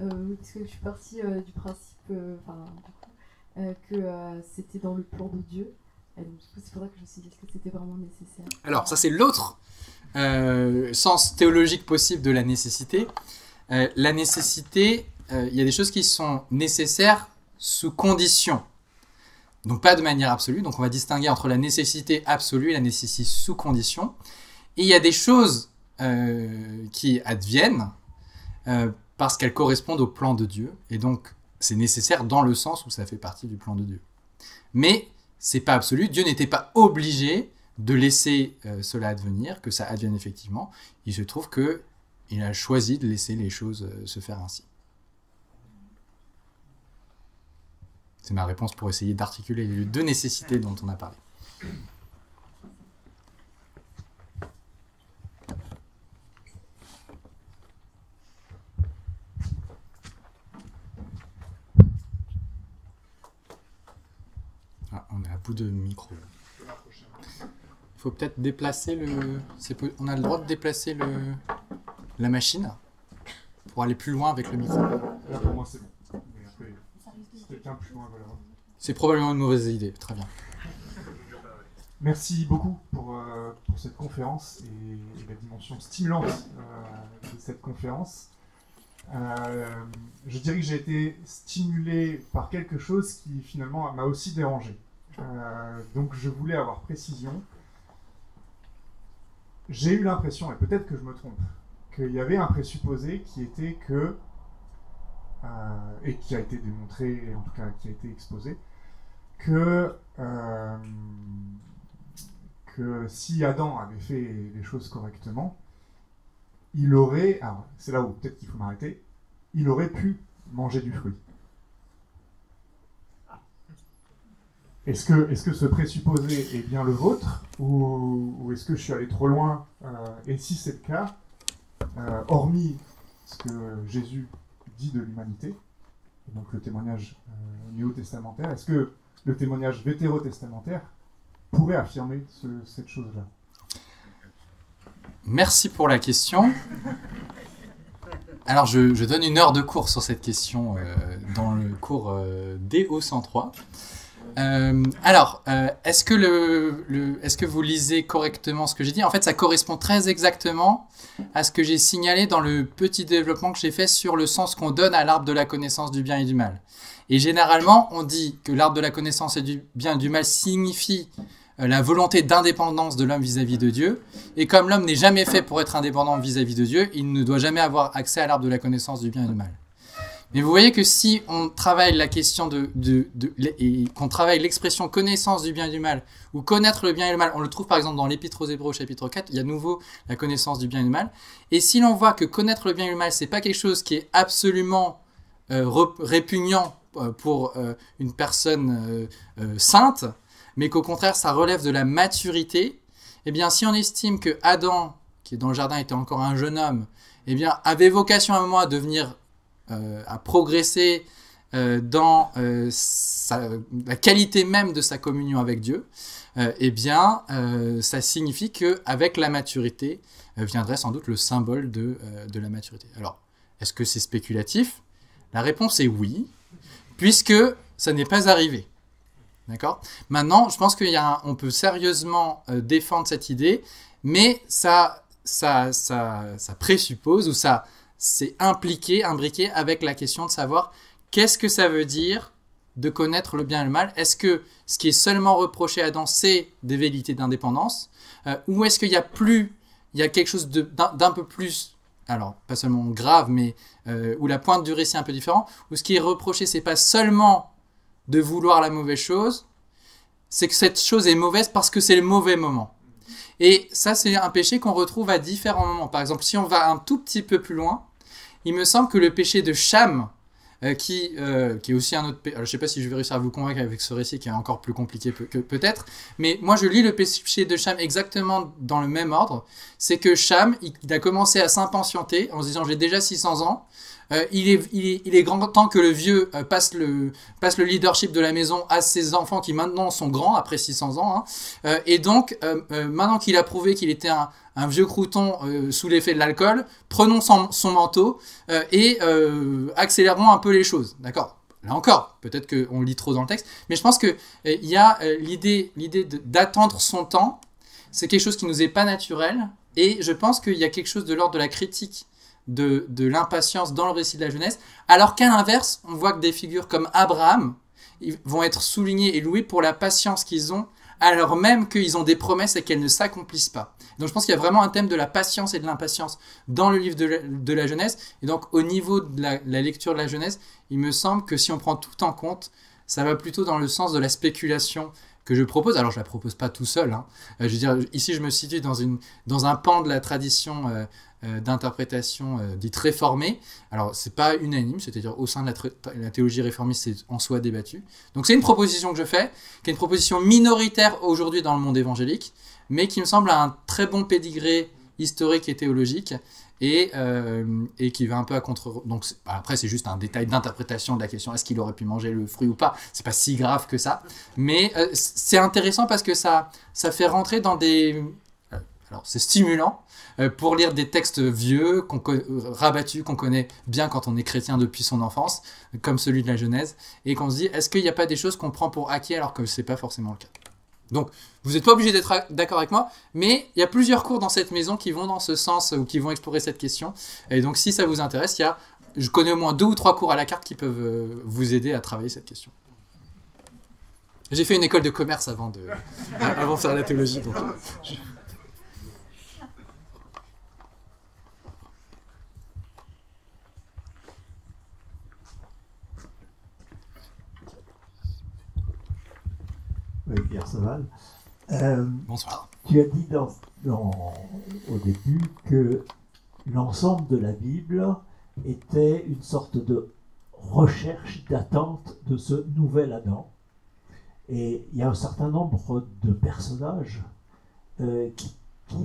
Oui, parce que je suis partie du principe que c'était dans le plan de Dieu. Et donc, du coup, c'est pour ça que je me suis dit que c'était vraiment nécessaire. Alors, ça c'est l'autre sens théologique possible de la nécessité. La nécessité, il y a des choses qui sont nécessaires sous condition. Donc pas de manière absolue. Donc on va distinguer entre la nécessité absolue et la nécessité sous condition. Et il y a des choses qui adviennent parce qu'elles correspondent au plan de Dieu. Et donc c'est nécessaire dans le sens où ça fait partie du plan de Dieu. Mais c'est pas absolu. Dieu n'était pas obligé de laisser cela advenir, que ça advienne effectivement. Il se trouve qu'il a choisi de laisser les choses se faire ainsi. C'est ma réponse pour essayer d'articuler les deux nécessités dont on a parlé. Ah, on est à bout de micro. Il faut peut-être déplacer le... On a le droit de déplacer la machine pour aller plus loin avec le micro. Là, pour moi, c'est bon. Mais après, si quelqu'un plus loin, voilà. C'est probablement une mauvaise idée. Très bien. Merci beaucoup pour cette conférence et la dimension stimulante de cette conférence. Je dirais que j'ai été stimulé par quelque chose qui finalement m'a aussi dérangé. Donc je voulais avoir précision. J'ai eu l'impression, et peut-être que je me trompe, qu'il y avait un présupposé qui était que, et qui a été démontré, en tout cas qui a été exposé, que si Adam avait fait les choses correctement, il aurait, alors c'est là où peut-être qu'il faut m'arrêter, il aurait pu manger du fruit. Est-ce que ce présupposé est bien le vôtre, ou est-ce que je suis allé trop loin, et si c'est le cas, hormis ce que Jésus dit de l'humanité, donc le témoignage néo-testamentaire, est-ce que le témoignage vétérotestamentaire pourrait affirmer cette chose-là? Merci pour la question. Alors, je donne une heure de cours sur cette question dans le cours DO103. Est-ce que vous lisez correctement ce que j'ai dit? En fait, ça correspond très exactement à ce que j'ai signalé dans le petit développement que j'ai fait sur le sens qu'on donne à l'arbre de la connaissance du bien et du mal. Et généralement, on dit que l'arbre de la connaissance et du bien et du mal signifie la volonté d'indépendance de l'homme vis-à-vis de Dieu. Et comme l'homme n'est jamais fait pour être indépendant vis-à-vis de Dieu, il ne doit jamais avoir accès à l'arbre de la connaissance du bien et du mal. Mais vous voyez que si on travaille la question et qu'on travaille l'expression connaissance du bien et du mal, ou connaître le bien et le mal, on le trouve par exemple dans l'Épître aux Hébreux au chapitre 4, il y a de nouveau la connaissance du bien et du mal. Et si l'on voit que connaître le bien et le mal, c'est pas quelque chose qui est absolument répugnant pour une personne sainte, mais qu'au contraire ça relève de la maturité, eh bien si on estime que Adam, qui dans le jardin était encore un jeune homme, eh bien avait vocation à un moment à devenir à progresser dans la qualité même de sa communion avec Dieu, eh bien, ça signifie qu'avec la maturité viendrait sans doute le symbole de la maturité. Alors, est-ce que c'est spéculatif? La réponse est oui, puisque ça n'est pas arrivé. D'accord? Maintenant, je pense qu'on peut sérieusement défendre cette idée, mais ça présuppose, ou ça c'est imbriqué avec la question de savoir qu'est-ce que ça veut dire de connaître le bien et le mal. Est-ce que ce qui est seulement reproché à Adam, c'est des velléités d'indépendance, ou est-ce qu'il y a quelque chose d'un peu plus, alors pas seulement grave, mais où la pointe du récit est un peu différente, où ce qui est reproché, c'est pas seulement de vouloir la mauvaise chose, c'est que cette chose est mauvaise parce que c'est le mauvais moment. Et ça, c'est un péché qu'on retrouve à différents moments. Par exemple, si on va un tout petit peu plus loin, il me semble que le péché de Cham, qui est aussi un autre péché, je ne sais pas si je vais réussir à vous convaincre avec ce récit qui est encore plus compliqué que peut-être, mais moi je lis le péché de Cham exactement dans le même ordre. C'est que Cham, il a commencé à s'impatienter en se disant j'ai déjà 600 ans, il est grand temps que le vieux passe le leadership de la maison à ses enfants qui maintenant sont grands après 600 ans. Hein. Et donc, maintenant qu'il a prouvé qu'il était un vieux crouton sous l'effet de l'alcool, prenons son manteau et accélérons un peu les choses. D'accord? Là encore, peut-être qu'on lit trop dans le texte, mais je pense qu'il y a l'idée d'attendre son temps, c'est quelque chose qui nous est pas naturel, et je pense qu'il y a quelque chose de l'ordre de la critique de l'impatience dans le récit de la Genèse, alors qu'à l'inverse, on voit que des figures comme Abraham ils vont être soulignés et loués pour la patience qu'ils ont, alors même qu'ils ont des promesses et qu'elles ne s'accomplissent pas. Donc je pense qu'il y a vraiment un thème de la patience et de l'impatience dans le livre de la Genèse, et donc au niveau de la lecture de la Genèse, il me semble que si on prend tout en compte, ça va plutôt dans le sens de la spéculation que je propose, alors je la propose pas tout seul, hein. Je veux dire, ici je me situe dans un pan de la tradition d'interprétation dite réformée. Alors c'est pas unanime, c'est-à-dire au sein de la théologie réformiste, c'est en soi débattu. Donc c'est une proposition que je fais, qui est une proposition minoritaire aujourd'hui dans le monde évangélique, mais qui me semble à un très bon pédigré historique et théologique, et qui va un peu à contre... Donc après c'est juste un détail d'interprétation de la question, est-ce qu'il aurait pu manger le fruit ou pas, c'est pas si grave que ça, mais c'est intéressant parce que ça fait rentrer dans des... alors c'est stimulant pour lire des textes vieux, rabattus, qu'on connaît bien quand on est chrétien depuis son enfance, comme celui de la Genèse, et qu'on se dit, est-ce qu'il n'y a pas des choses qu'on prend pour acquis alors que c'est pas forcément le cas. Donc, vous n'êtes pas obligé d'être d'accord avec moi, mais il y a plusieurs cours dans cette maison qui vont dans ce sens, ou qui vont explorer cette question. Et donc, si ça vous intéresse, je connais au moins 2 ou 3 cours à la carte qui peuvent vous aider à travailler cette question. J'ai fait une école de commerce avant de faire la théologie. Donc, Oui, Pierre Sauval. bonsoir. Tu as dit au début que l'ensemble de la Bible était une sorte de recherche, d'attente de ce nouvel Adam. Et il y a un certain nombre de personnages qui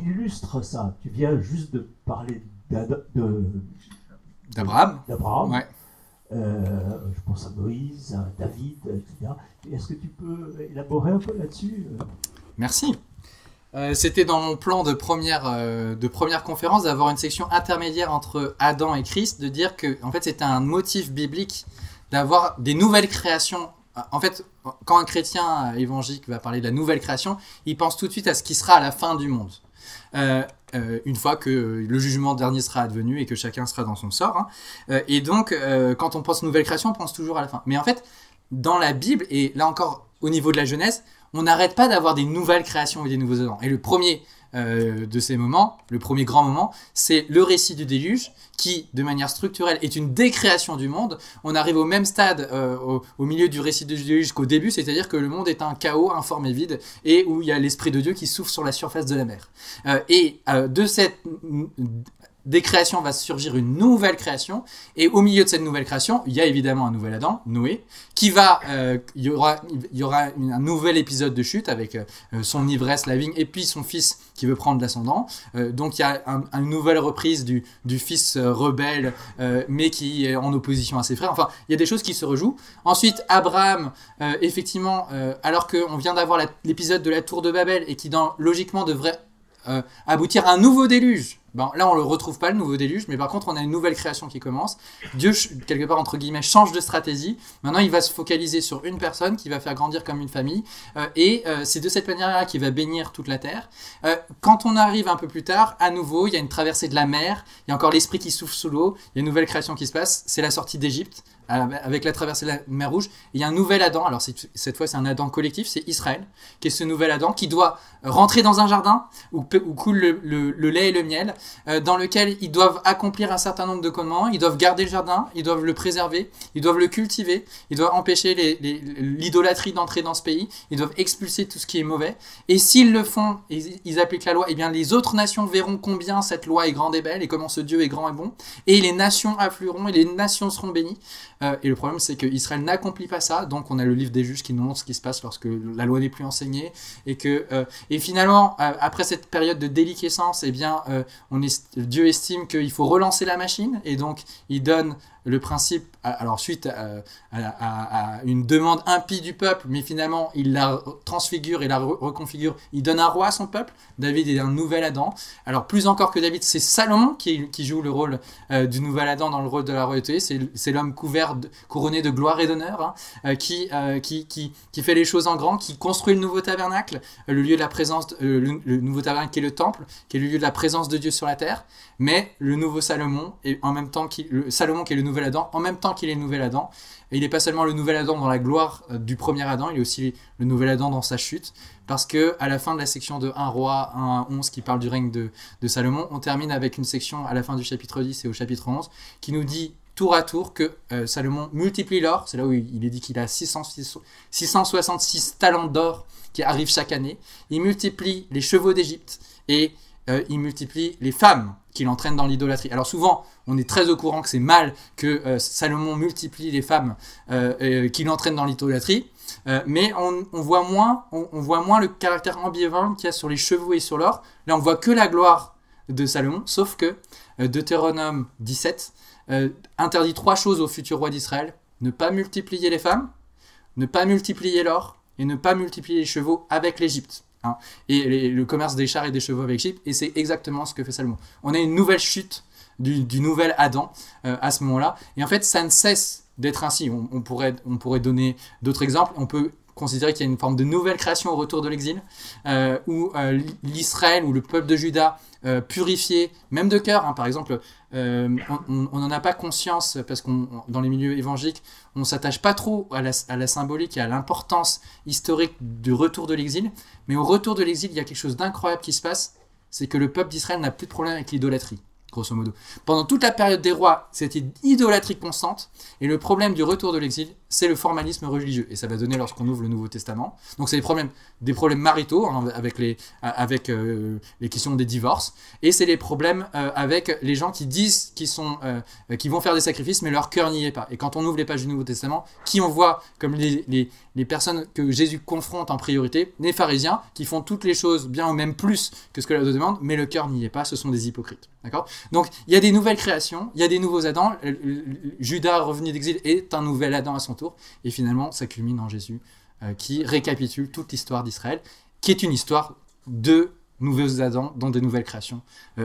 illustrent ça. Tu viens juste de parler d'Abraham. Ouais. Je pense à Moïse, à David, etc. Est-ce que tu peux élaborer un peu là-dessus? Merci. C'était dans mon plan de première conférence d'avoir une section intermédiaire entre Adam et Christ, de dire que en fait, c'était un motif biblique d'avoir des nouvelles créations. En fait, quand un chrétien évangélique va parler de la nouvelle création, il pense tout de suite à ce qui sera à la fin du monde. Une fois que le jugement dernier sera advenu et que chacun sera dans son sort. Hein. Et donc, quand on pense nouvelle création, on pense toujours à la fin. Mais en fait, dans la Bible, et là encore au niveau de la Genèse, on n'arrête pas d'avoir des nouvelles créations et des nouveaux Adams. Et le premier de ces moments, le premier grand moment, c'est le récit du déluge, qui, de manière structurelle, est une décréation du monde. On arrive au même stade au milieu du récit du déluge qu'au début, c'est-à-dire que le monde est un chaos informe et vide, et où il y a l'Esprit de Dieu qui souffle sur la surface de la mer. De cette décréation va surgir une nouvelle création, et au milieu de cette nouvelle création, il y a évidemment un nouvel Adam, Noé, qui va, il y aura un nouvel épisode de chute avec son ivresse, la vigne, et puis son fils qui veut prendre l'ascendant. Donc il y a une nouvelle reprise du fils rebelle, mais qui est en opposition à ses frères. Enfin, il y a des choses qui se rejouent. Ensuite, Abraham, effectivement, alors qu'on vient d'avoir l'épisode de la tour de Babel, et qui logiquement devrait aboutir à un nouveau déluge. Bon, là, on ne le retrouve pas, le nouveau déluge, mais par contre, on a une nouvelle création qui commence. Dieu, quelque part, entre guillemets, change de stratégie. Maintenant, il va se focaliser sur une personne qui va faire grandir comme une famille. C'est de cette manière-là qu'il va bénir toute la terre. Quand on arrive un peu plus tard, à nouveau, il y a une traversée de la mer. Il y a encore l'esprit qui souffle sous l'eau. Il y a une nouvelle création qui se passe. C'est la sortie d'Égypte, avec la traversée de la mer Rouge. Et il y a un nouvel Adam. Alors, cette fois, c'est un Adam collectif. C'est Israël, qui est ce nouvel Adam, qui doit rentrer dans un jardin où coule le lait et le miel, dans lequel ils doivent accomplir un certain nombre de commandements, ils doivent garder le jardin, ils doivent le préserver, ils doivent le cultiver, ils doivent empêcher l'idolâtrie d'entrer dans ce pays, ils doivent expulser tout ce qui est mauvais. Et s'ils le font, ils appliquent la loi, et bien les autres nations verront combien cette loi est grande et belle, et comment ce Dieu est grand et bon, et les nations afflueront, et les nations seront bénies. Et le problème, c'est qu'Israël n'accomplit pas ça, donc on a le livre des juges qui nous montre ce qui se passe lorsque la loi n'est plus enseignée, et finalement, après cette période de déliquescence, eh bien, Dieu estime qu'il faut relancer la machine, et donc il donne le principe, alors suite à une demande impie du peuple, mais finalement il la transfigure et la reconfigure, il donne un roi à son peuple. David est un nouvel Adam. Alors plus encore que David, c'est Salomon qui joue le rôle du nouvel Adam dans le rôle de la royauté. C'est l'homme couronné de gloire et d'honneur, hein, qui fait les choses en grand, qui construit le nouveau tabernacle, le lieu de la présence, le nouveau tabernacle qui est le temple, qui est le lieu de la présence de Dieu sur la terre. Mais le nouveau Salomon, et en même temps Salomon qui est le nouvel Adam, en même temps qu'il est le nouvel Adam, et il n'est pas seulement le nouvel Adam dans la gloire du premier Adam, il est aussi le nouvel Adam dans sa chute, parce que à la fin de la section de 1 roi 1 à 11 qui parle du règne de Salomon, on termine avec une section à la fin du chapitre 10 et au chapitre 11 qui nous dit tour à tour que Salomon multiplie l'or. C'est là où il est dit qu'il a 666 talents d'or qui arrivent chaque année. Il multiplie les chevaux d'Égypte et il multiplie les femmes qu'il entraîne dans l'idolâtrie. Alors souvent, on est très au courant que c'est mal que Salomon multiplie les femmes qu'il entraîne dans l'idolâtrie, mais on voit moins le caractère ambivalent qu'il y a sur les chevaux et sur l'or. Là, on voit que la gloire de Salomon, sauf que Deutéronome 17 interdit 3 choses au futur roi d'Israël: ne pas multiplier les femmes, ne pas multiplier l'or et ne pas multiplier les chevaux avec l'Égypte. Hein, et le commerce des chars et des chevaux avec l'Égypte, et c'est exactement ce que fait Salomon. On a une nouvelle chute du nouvel Adam à ce moment-là, et en fait ça ne cesse d'être ainsi. On pourrait donner d'autres exemples. On peut considérer qu'il y a une forme de nouvelle création au retour de l'exil, où l'Israël ou le peuple de Juda purifié, même de cœur, hein, par exemple, on n'en a pas conscience parce qu'on dans les milieux évangéliques, on ne s'attache pas trop à la symbolique et à l'importance historique du retour de l'exil, mais au retour de l'exil, il y a quelque chose d'incroyable qui se passe, c'est que le peuple d'Israël n'a plus de problème avec l'idolâtrie. Grosso modo. Pendant toute la période des rois, c'était idolâtrie constante, et le problème du retour de l'exil, c'est le formalisme religieux, et ça va donner lorsqu'on ouvre le Nouveau Testament. Donc c'est des problèmes maritaux, hein, avec les questions des divorces, et c'est les problèmes avec les gens qui disent qu'ils vont faire des sacrifices, mais leur cœur n'y est pas. Et quand on ouvre les pages du Nouveau Testament, qui on voit comme les personnes que Jésus confronte en priorité? Les pharisiens, qui font toutes les choses bien ou même plus que ce que la loi demande, mais le cœur n'y est pas, ce sont des hypocrites. D'accord? Donc il y a des nouvelles créations, il y a des nouveaux Adams. Judas revenu d'exil est un nouvel Adam à son tour, et finalement ça culmine en Jésus qui récapitule toute l'histoire d'Israël, qui est une histoire de nouveaux Adams dans des nouvelles créations,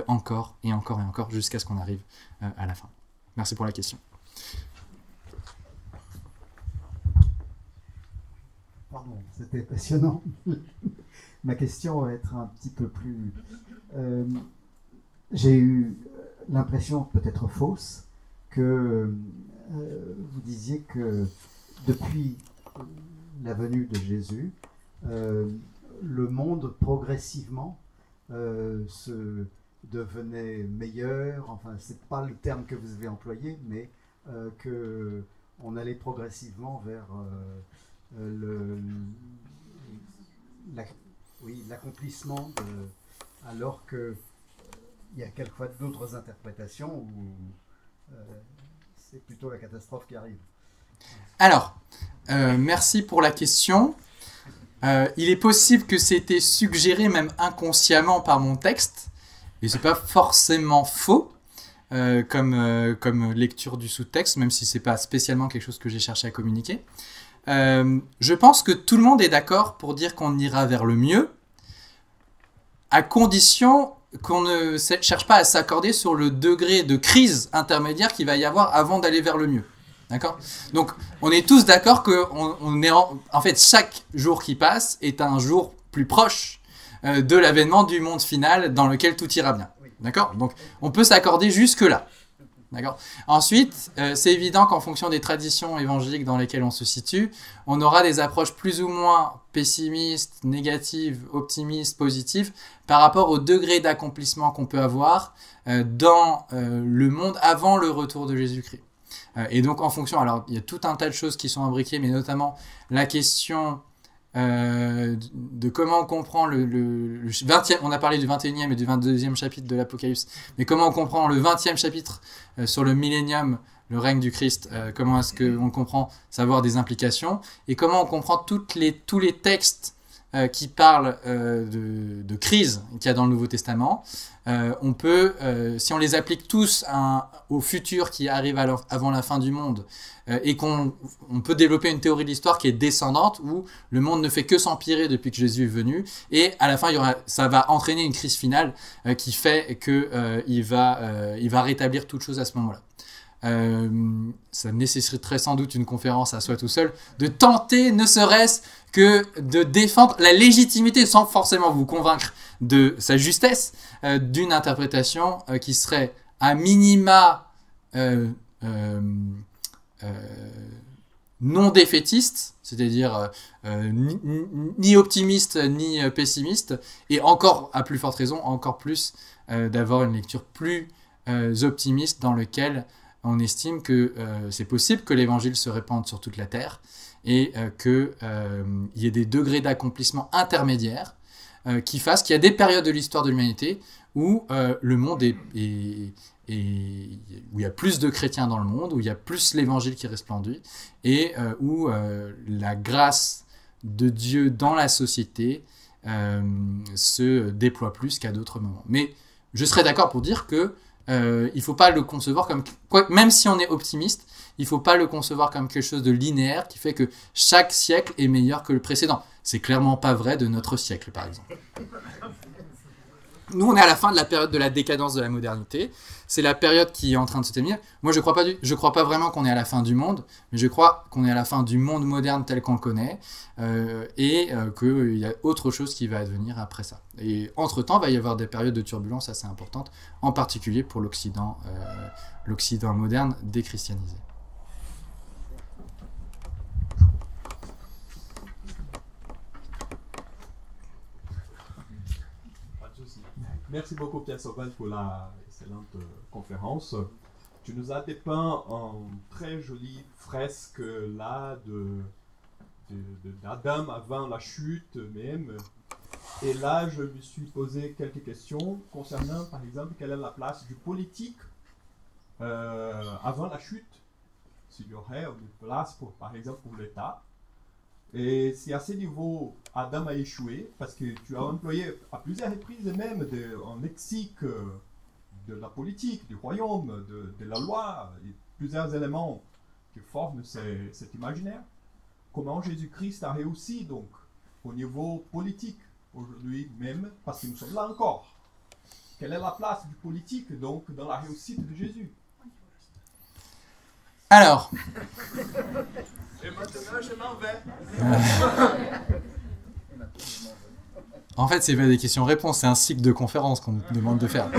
encore et encore et encore, jusqu'à ce qu'on arrive à la fin. Merci pour la question. Pardon, c'était passionnant. Ma question va être un petit peu plus... j'ai eu l'impression, peut-être fausse, que vous disiez que depuis la venue de Jésus, le monde progressivement se devenait meilleur, enfin c'est pas le terme que vous avez employé, mais que on allait progressivement vers l'accomplissement, alors que il y a quelquefois d'autres interprétations où c'est plutôt la catastrophe qui arrive. Alors, merci pour la question. Il est possible que c'était suggéré même inconsciemment par mon texte, et c'est pas forcément faux comme lecture du sous-texte, même si c'est pas spécialement quelque chose que j'ai cherché à communiquer. Je pense que tout le monde est d'accord pour dire qu'on ira vers le mieux, à condition qu'on ne cherche pas à s'accorder sur le degré de crise intermédiaire qu'il va y avoir avant d'aller vers le mieux. D'accord ? Donc, on est tous d'accord que en fait, chaque jour qui passe est un jour plus proche de l'avènement du monde final dans lequel tout ira bien. D'accord ? Donc, on peut s'accorder jusque-là. D'accord ? Ensuite, c'est évident qu'en fonction des traditions évangéliques dans lesquelles on se situe, on aura des approches plus ou moins pessimistes, négatives, optimistes, positives, par rapport au degré d'accomplissement qu'on peut avoir dans le monde avant le retour de Jésus-Christ. Et donc, en fonction, alors, il y a tout un tas de choses qui sont imbriquées, mais notamment la question de comment on comprend le 20e, on a parlé du 21e et du 22e chapitre de l'Apocalypse, mais comment on comprend le 20e chapitre sur le millénium, le règne du Christ, comment est-ce qu'on le comprend, savoir des implications, et comment on comprend tous les textes qui parlent de crise qu'il y a dans le Nouveau Testament. On peut, si on les applique tous au futur qui arrive avant la fin du monde, et qu'on peut développer une théorie de l'histoire qui est descendante, où le monde ne fait que s'empirer depuis que Jésus est venu, et à la fin, ça va entraîner une crise finale qui fait qu'il va rétablir toute chose à ce moment-là. Ça nécessiterait sans doute une conférence à soi tout seul, de tenter ne serait-ce que de défendre la légitimité, sans forcément vous convaincre de sa justesse, d'une interprétation qui serait à minima non défaitiste, c'est-à-dire ni optimiste ni pessimiste, et encore, à plus forte raison, encore plus d'avoir une lecture plus optimiste dans lequel on estime que c'est possible que l'évangile se répande sur toute la terre et qu'il y ait des degrés d'accomplissement intermédiaires qui fassent qu'il y a des périodes de l'histoire de l'humanité où le monde où il y a plus de chrétiens dans le monde, où il y a plus l'évangile qui resplendit, et où la grâce de Dieu dans la société se déploie plus qu'à d'autres moments. Mais je serais d'accord pour dire que il ne faut pas le concevoir comme... Même si on est optimiste, il ne faut pas le concevoir comme quelque chose de linéaire qui fait que chaque siècle est meilleur que le précédent. C'est clairement pas vrai de notre siècle, par exemple. Nous, on est à la fin de la période de la décadence de la modernité. C'est la période qui est en train de se terminer. Moi, je crois pas vraiment qu'on est à la fin du monde, mais je crois qu'on est à la fin du monde moderne tel qu'on le connaît, et qu'il y a autre chose qui va advenir après ça. Et entre-temps, il va y avoir des périodes de turbulence assez importantes, en particulier pour l'Occident moderne déchristianisé. Merci beaucoup Pierre Sauvage pour la excellente conférence. Tu nous as dépeint une très jolie fresque là d'Adam avant la chute même. Et là, je me suis posé quelques questions concernant, par exemple, quelle est la place du politique avant la chute. S'il y aurait une place, par exemple, pour l'État. Et si à ce niveau, Adam a échoué, parce que tu as employé à plusieurs reprises même un lexique de la politique, du royaume, de la loi, et plusieurs éléments qui forment cet imaginaire. Comment Jésus-Christ a réussi donc au niveau politique aujourd'hui même, parce que nous sommes là encore. Quelle est la place du politique donc dans la réussite de Jésus? Alors... Et maintenant, je m'en vais. En fait, c'est pas des questions-réponses, c'est un cycle de conférences qu'on nous demande de faire.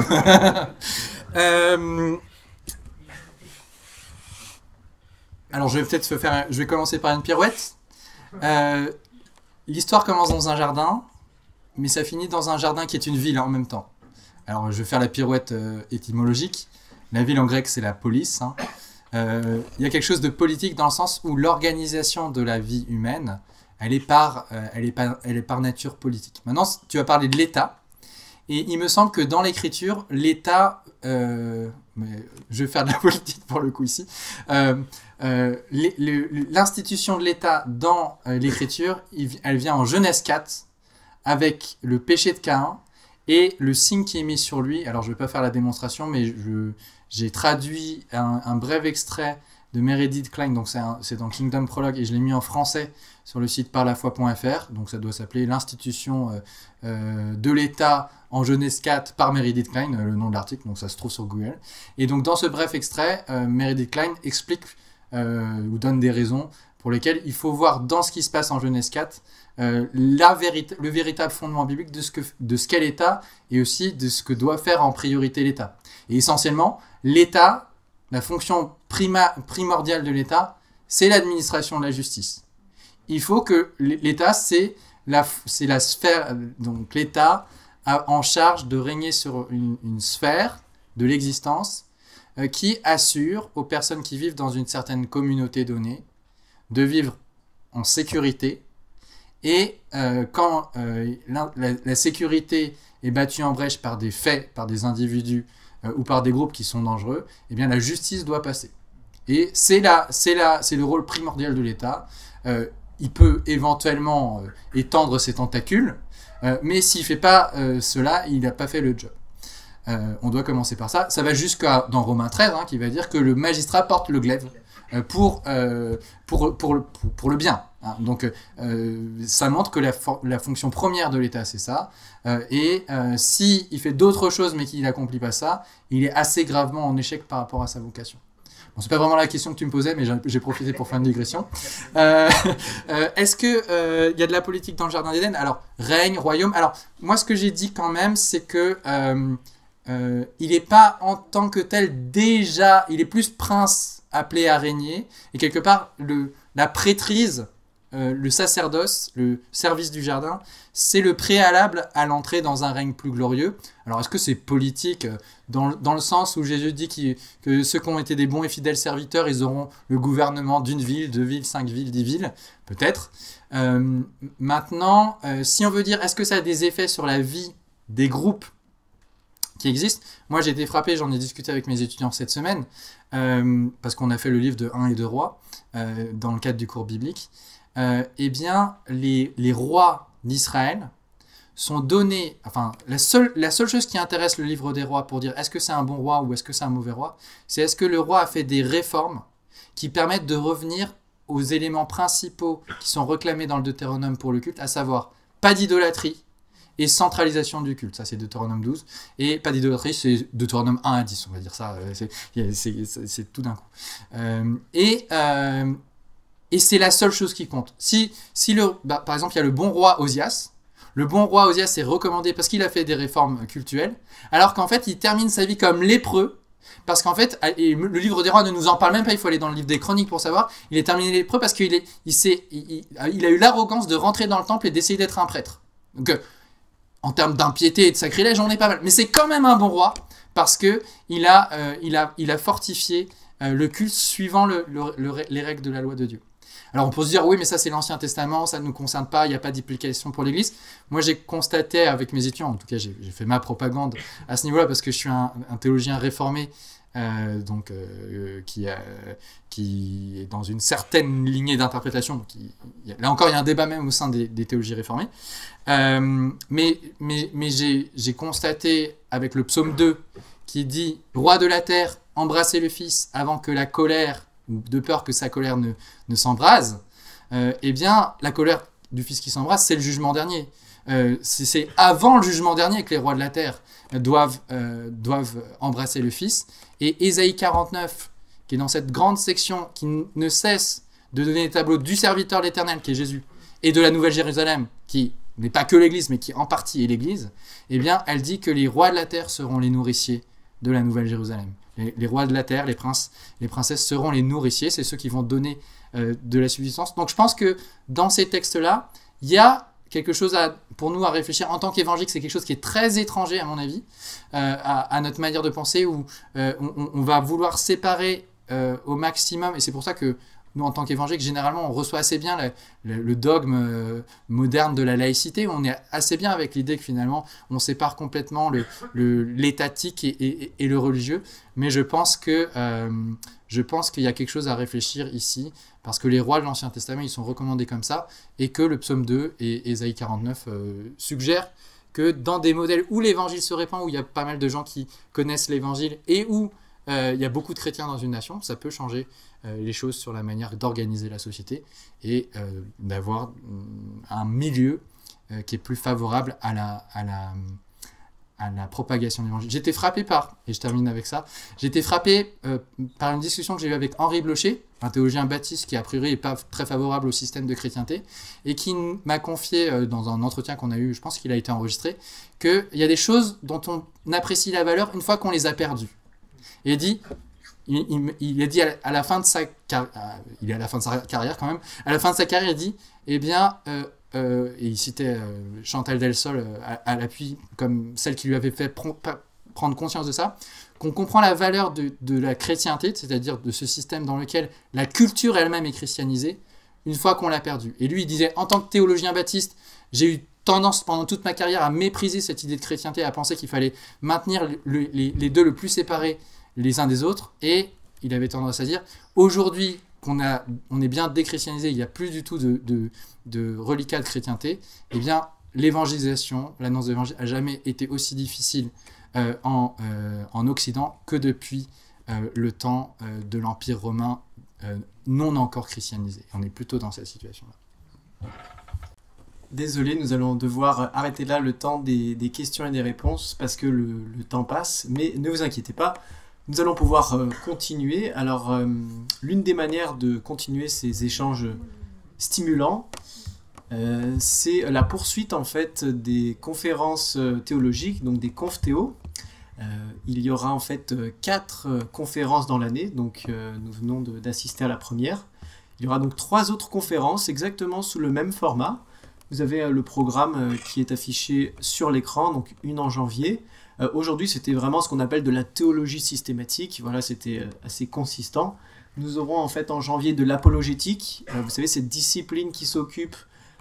Alors, je vais commencer par une pirouette. L'histoire commence dans un jardin, mais ça finit dans un jardin qui est une ville en même temps. Alors, je vais faire la pirouette étymologique. La ville en grec, c'est la polis, hein. Il y a quelque chose de politique dans le sens où l'organisation de la vie humaine, elle est par nature politique. Maintenant, tu vas parler de l'État, et il me semble que dans l'écriture, l'État, je vais faire de la politique pour le coup ici, l'institution de l'État dans l'écriture, elle vient en Genèse 4, avec le péché de Caïn, et le signe qui est mis sur lui. Alors je ne vais pas faire la démonstration, mais j'ai traduit un bref extrait de Meredith Kline, donc c'est dans Kingdom Prologue, et je l'ai mis en français sur le site parlafoi.fr, donc ça doit s'appeler l'institution de l'État en Genèse 4 par Meredith Kline, le nom de l'article, donc ça se trouve sur Google. Et donc dans ce bref extrait, Meredith Kline explique ou donne des raisons pour lesquelles il faut voir dans ce qui se passe en Genèse 4 le véritable fondement biblique de ce qu'est l'État et aussi de ce que doit faire en priorité l'État. Et essentiellement, l'État, la fonction primordiale de l'État, c'est l'administration de la justice. Il faut que l'État, c'est la sphère, donc l'État a en charge de régner sur une sphère de l'existence qui assure aux personnes qui vivent dans une certaine communauté donnée de vivre en sécurité. Et quand la sécurité est battue en brèche par des faits, par des individus ou par des groupes qui sont dangereux, eh bien la justice doit passer. Et c'est le rôle primordial de l'État. Il peut éventuellement étendre ses tentacules, mais s'il ne fait pas cela, il n'a pas fait le job. On doit commencer par ça. Ça va jusqu'à dans Romains 13, hein, qui va dire que le magistrat porte le glaive pour le bien. Hein. Donc ça montre que la fonction première de l'État, c'est ça. Et s'il fait d'autres choses mais qu'il n'accomplit pas ça, il est assez gravement en échec par rapport à sa vocation. Bon, c'est pas vraiment la question que tu me posais, mais j'ai profité pour faire une digression. Est-ce que y a de la politique dans le Jardin d'Éden? Alors, règne, royaume. Alors, moi, ce que j'ai dit quand même, c'est que il n'est pas en tant que tel déjà, il est plus prince appelé à régner. Et quelque part, la prêtrise le sacerdoce, le service du jardin, c'est le préalable à l'entrée dans un règne plus glorieux. Alors est-ce que c'est politique dans le sens où Jésus dit que ceux qui ont été des bons et fidèles serviteurs, ils auront le gouvernement d'une ville, 2 villes, 5 villes, 10 villes, peut-être. Maintenant, si on veut dire est-ce que ça a des effets sur la vie des groupes qui existent, moi j'ai été frappé, j'en ai discuté avec mes étudiants cette semaine, parce qu'on a fait le livre de 1 et 2 rois, dans le cadre du cours biblique. Eh bien, les rois d'Israël sont donnés, enfin, la seule chose qui intéresse le livre des rois pour dire est-ce que c'est un bon roi ou est-ce que c'est un mauvais roi, c'est est-ce que le roi a fait des réformes qui permettent de revenir aux éléments principaux qui sont réclamés dans le Deutéronome pour le culte, à savoir pas d'idolâtrie et centralisation du culte. Ça, c'est Deutéronome 12. Et pas d'idolâtrie, c'est Deutéronome 1 à 10, on va dire ça. C'est tout d'un coup. Et c'est la seule chose qui compte. Par exemple, il y a le bon roi Osias. Le bon roi Osias est recommandé parce qu'il a fait des réformes cultuelles, alors qu'en fait, il termine sa vie comme lépreux, parce qu'en fait, et le livre des rois ne nous en parle même pas, il faut aller dans le livre des chroniques pour savoir, il est terminé lépreux parce qu'il a eu l'arrogance de rentrer dans le temple et d'essayer d'être un prêtre. Donc, en termes d'impiété et de sacrilège, on est pas mal. Mais c'est quand même un bon roi, parce qu'il a fortifié le culte suivant les règles de la loi de Dieu. Alors on peut se dire, oui, mais ça c'est l'Ancien Testament, ça ne nous concerne pas, il n'y a pas d'implication pour l'Église. Moi j'ai constaté avec mes étudiants, en tout cas j'ai fait ma propagande à ce niveau-là, parce que je suis un théologien réformé, qui est dans une certaine lignée d'interprétation. Là encore, il y a un débat même au sein des théologies réformées. Mais j'ai constaté avec le psaume 2 qui dit « Roi de la terre, embrassez le Fils avant que la colère, ou de peur que sa colère ne s'embrase. » Eh bien, la colère du Fils qui s'embrase, c'est le jugement dernier. C'est avant le jugement dernier que les rois de la terre doivent embrasser le Fils. Et Ésaïe 49, qui est dans cette grande section qui ne cesse de donner les tableaux du serviteur de l'Éternel, qui est Jésus, et de la Nouvelle Jérusalem, qui n'est pas que l'Église, mais qui en partie est l'Église, eh bien, elle dit que les rois de la terre seront les nourriciers de la Nouvelle Jérusalem. Les rois de la terre, les princes, les princesses seront les nourriciers, c'est ceux qui vont donner de la subsistance. Donc je pense que dans ces textes-là, il y a quelque chose pour nous à réfléchir en tant qu'évangélique. C'est quelque chose qui est très étranger à mon avis à notre manière de penser, où on va vouloir séparer au maximum, et c'est pour ça que nous en tant qu'évangéliques généralement on reçoit assez bien le dogme moderne de la laïcité, où on est assez bien avec l'idée que finalement on sépare complètement l'étatique et le religieux. Mais je pense qu'il y a quelque chose à réfléchir ici, parce que les rois de l'Ancien Testament, ils sont recommandés comme ça, et que le psaume 2 et Ésaïe 49 suggèrent que dans des modèles où l'évangile se répand, où il y a pas mal de gens qui connaissent l'évangile, et où il y a beaucoup de chrétiens dans une nation, ça peut changer les choses sur la manière d'organiser la société, et d'avoir un milieu qui est plus favorable à la propagation de l'évangile. J'étais frappé et je termine avec ça, j'étais frappé par une discussion que j'ai eue avec Henri Blocher, un théologien baptiste qui a priori n'est pas très favorable au système de chrétienté, et qui m'a confié dans un entretien qu'on a eu, je pense qu'il a été enregistré, qu'il y a des choses dont on apprécie la valeur une fois qu'on les a perdues. Et il a dit à la fin de sa carrière, il est à la fin de sa carrière quand même, à la fin de sa carrière il dit, eh bien, et il citait Chantal Delsol à l'appui comme celle qui lui avait fait prendre conscience de ça, qu'on comprend la valeur de la chrétienté, c'est-à-dire de ce système dans lequel la culture elle-même est christianisée, une fois qu'on l'a perdue. Et lui il disait, en tant que théologien baptiste, j'ai eu tendance pendant toute ma carrière à mépriser cette idée de chrétienté, à penser qu'il fallait maintenir les deux le plus séparés les uns des autres, et il avait tendance à dire, aujourd'hui qu'on est bien déchristianisé, il n'y a plus du tout de reliquat de chrétienté, eh bien l'évangélisation, l'annonce de l'évangile n'a jamais été aussi difficile en Occident que depuis le temps de l'Empire romain non encore christianisé. On est plutôt dans cette situation-là. Désolé, nous allons devoir arrêter là le temps des questions et des réponses, parce que le temps passe, mais ne vous inquiétez pas, nous allons pouvoir continuer. Alors, l'une des manières de continuer ces échanges stimulants, c'est la poursuite en fait des conférences théologiques, donc des confthéos. Il y aura en fait 4 conférences dans l'année, donc nous venons d'assister à la première. Il y aura donc 3 autres conférences exactement sous le même format. Vous avez le programme qui est affiché sur l'écran, donc une en janvier. Aujourd'hui, c'était vraiment ce qu'on appelle de la théologie systématique. Voilà, c'était assez consistant. Nous aurons en fait en janvier de l'apologétique. Vous savez, cette discipline qui s'occupe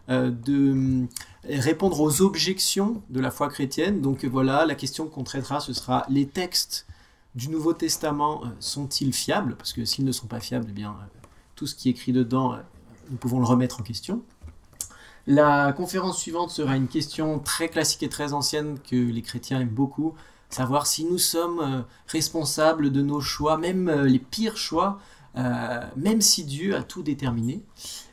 de répondre aux objections de la foi chrétienne. Donc voilà, la question qu'on traitera, ce sera les textes du Nouveau Testament sont-ils fiables? Parce que s'ils ne sont pas fiables, eh bien, tout ce qui est écrit dedans, nous pouvons le remettre en question. La conférence suivante sera une question très classique et très ancienne que les chrétiens aiment beaucoup, savoir si nous sommes responsables de nos choix, même les pires choix, même si Dieu a tout déterminé.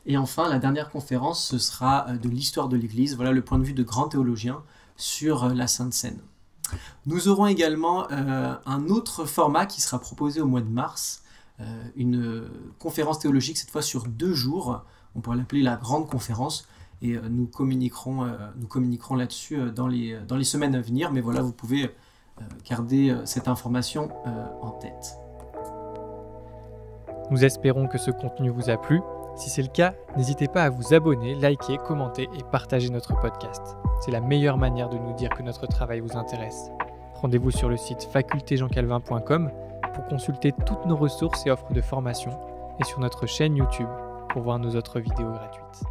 Et enfin, la dernière conférence, ce sera de l'histoire de l'Église, voilà le point de vue de grands théologiens sur la Sainte Seine. Nous aurons également un autre format qui sera proposé au mois de mars, une conférence théologique, cette fois sur 2 jours, on pourrait l'appeler la grande conférence, et nous communiquerons là-dessus dans les semaines à venir, mais voilà, vous pouvez garder cette information en tête. Nous espérons que ce contenu vous a plu. Si c'est le cas, n'hésitez pas à vous abonner, liker, commenter et partager notre podcast. C'est la meilleure manière de nous dire que notre travail vous intéresse. Rendez-vous sur le site facultéjeancalvin.com pour consulter toutes nos ressources et offres de formation et sur notre chaîne YouTube pour voir nos autres vidéos gratuites.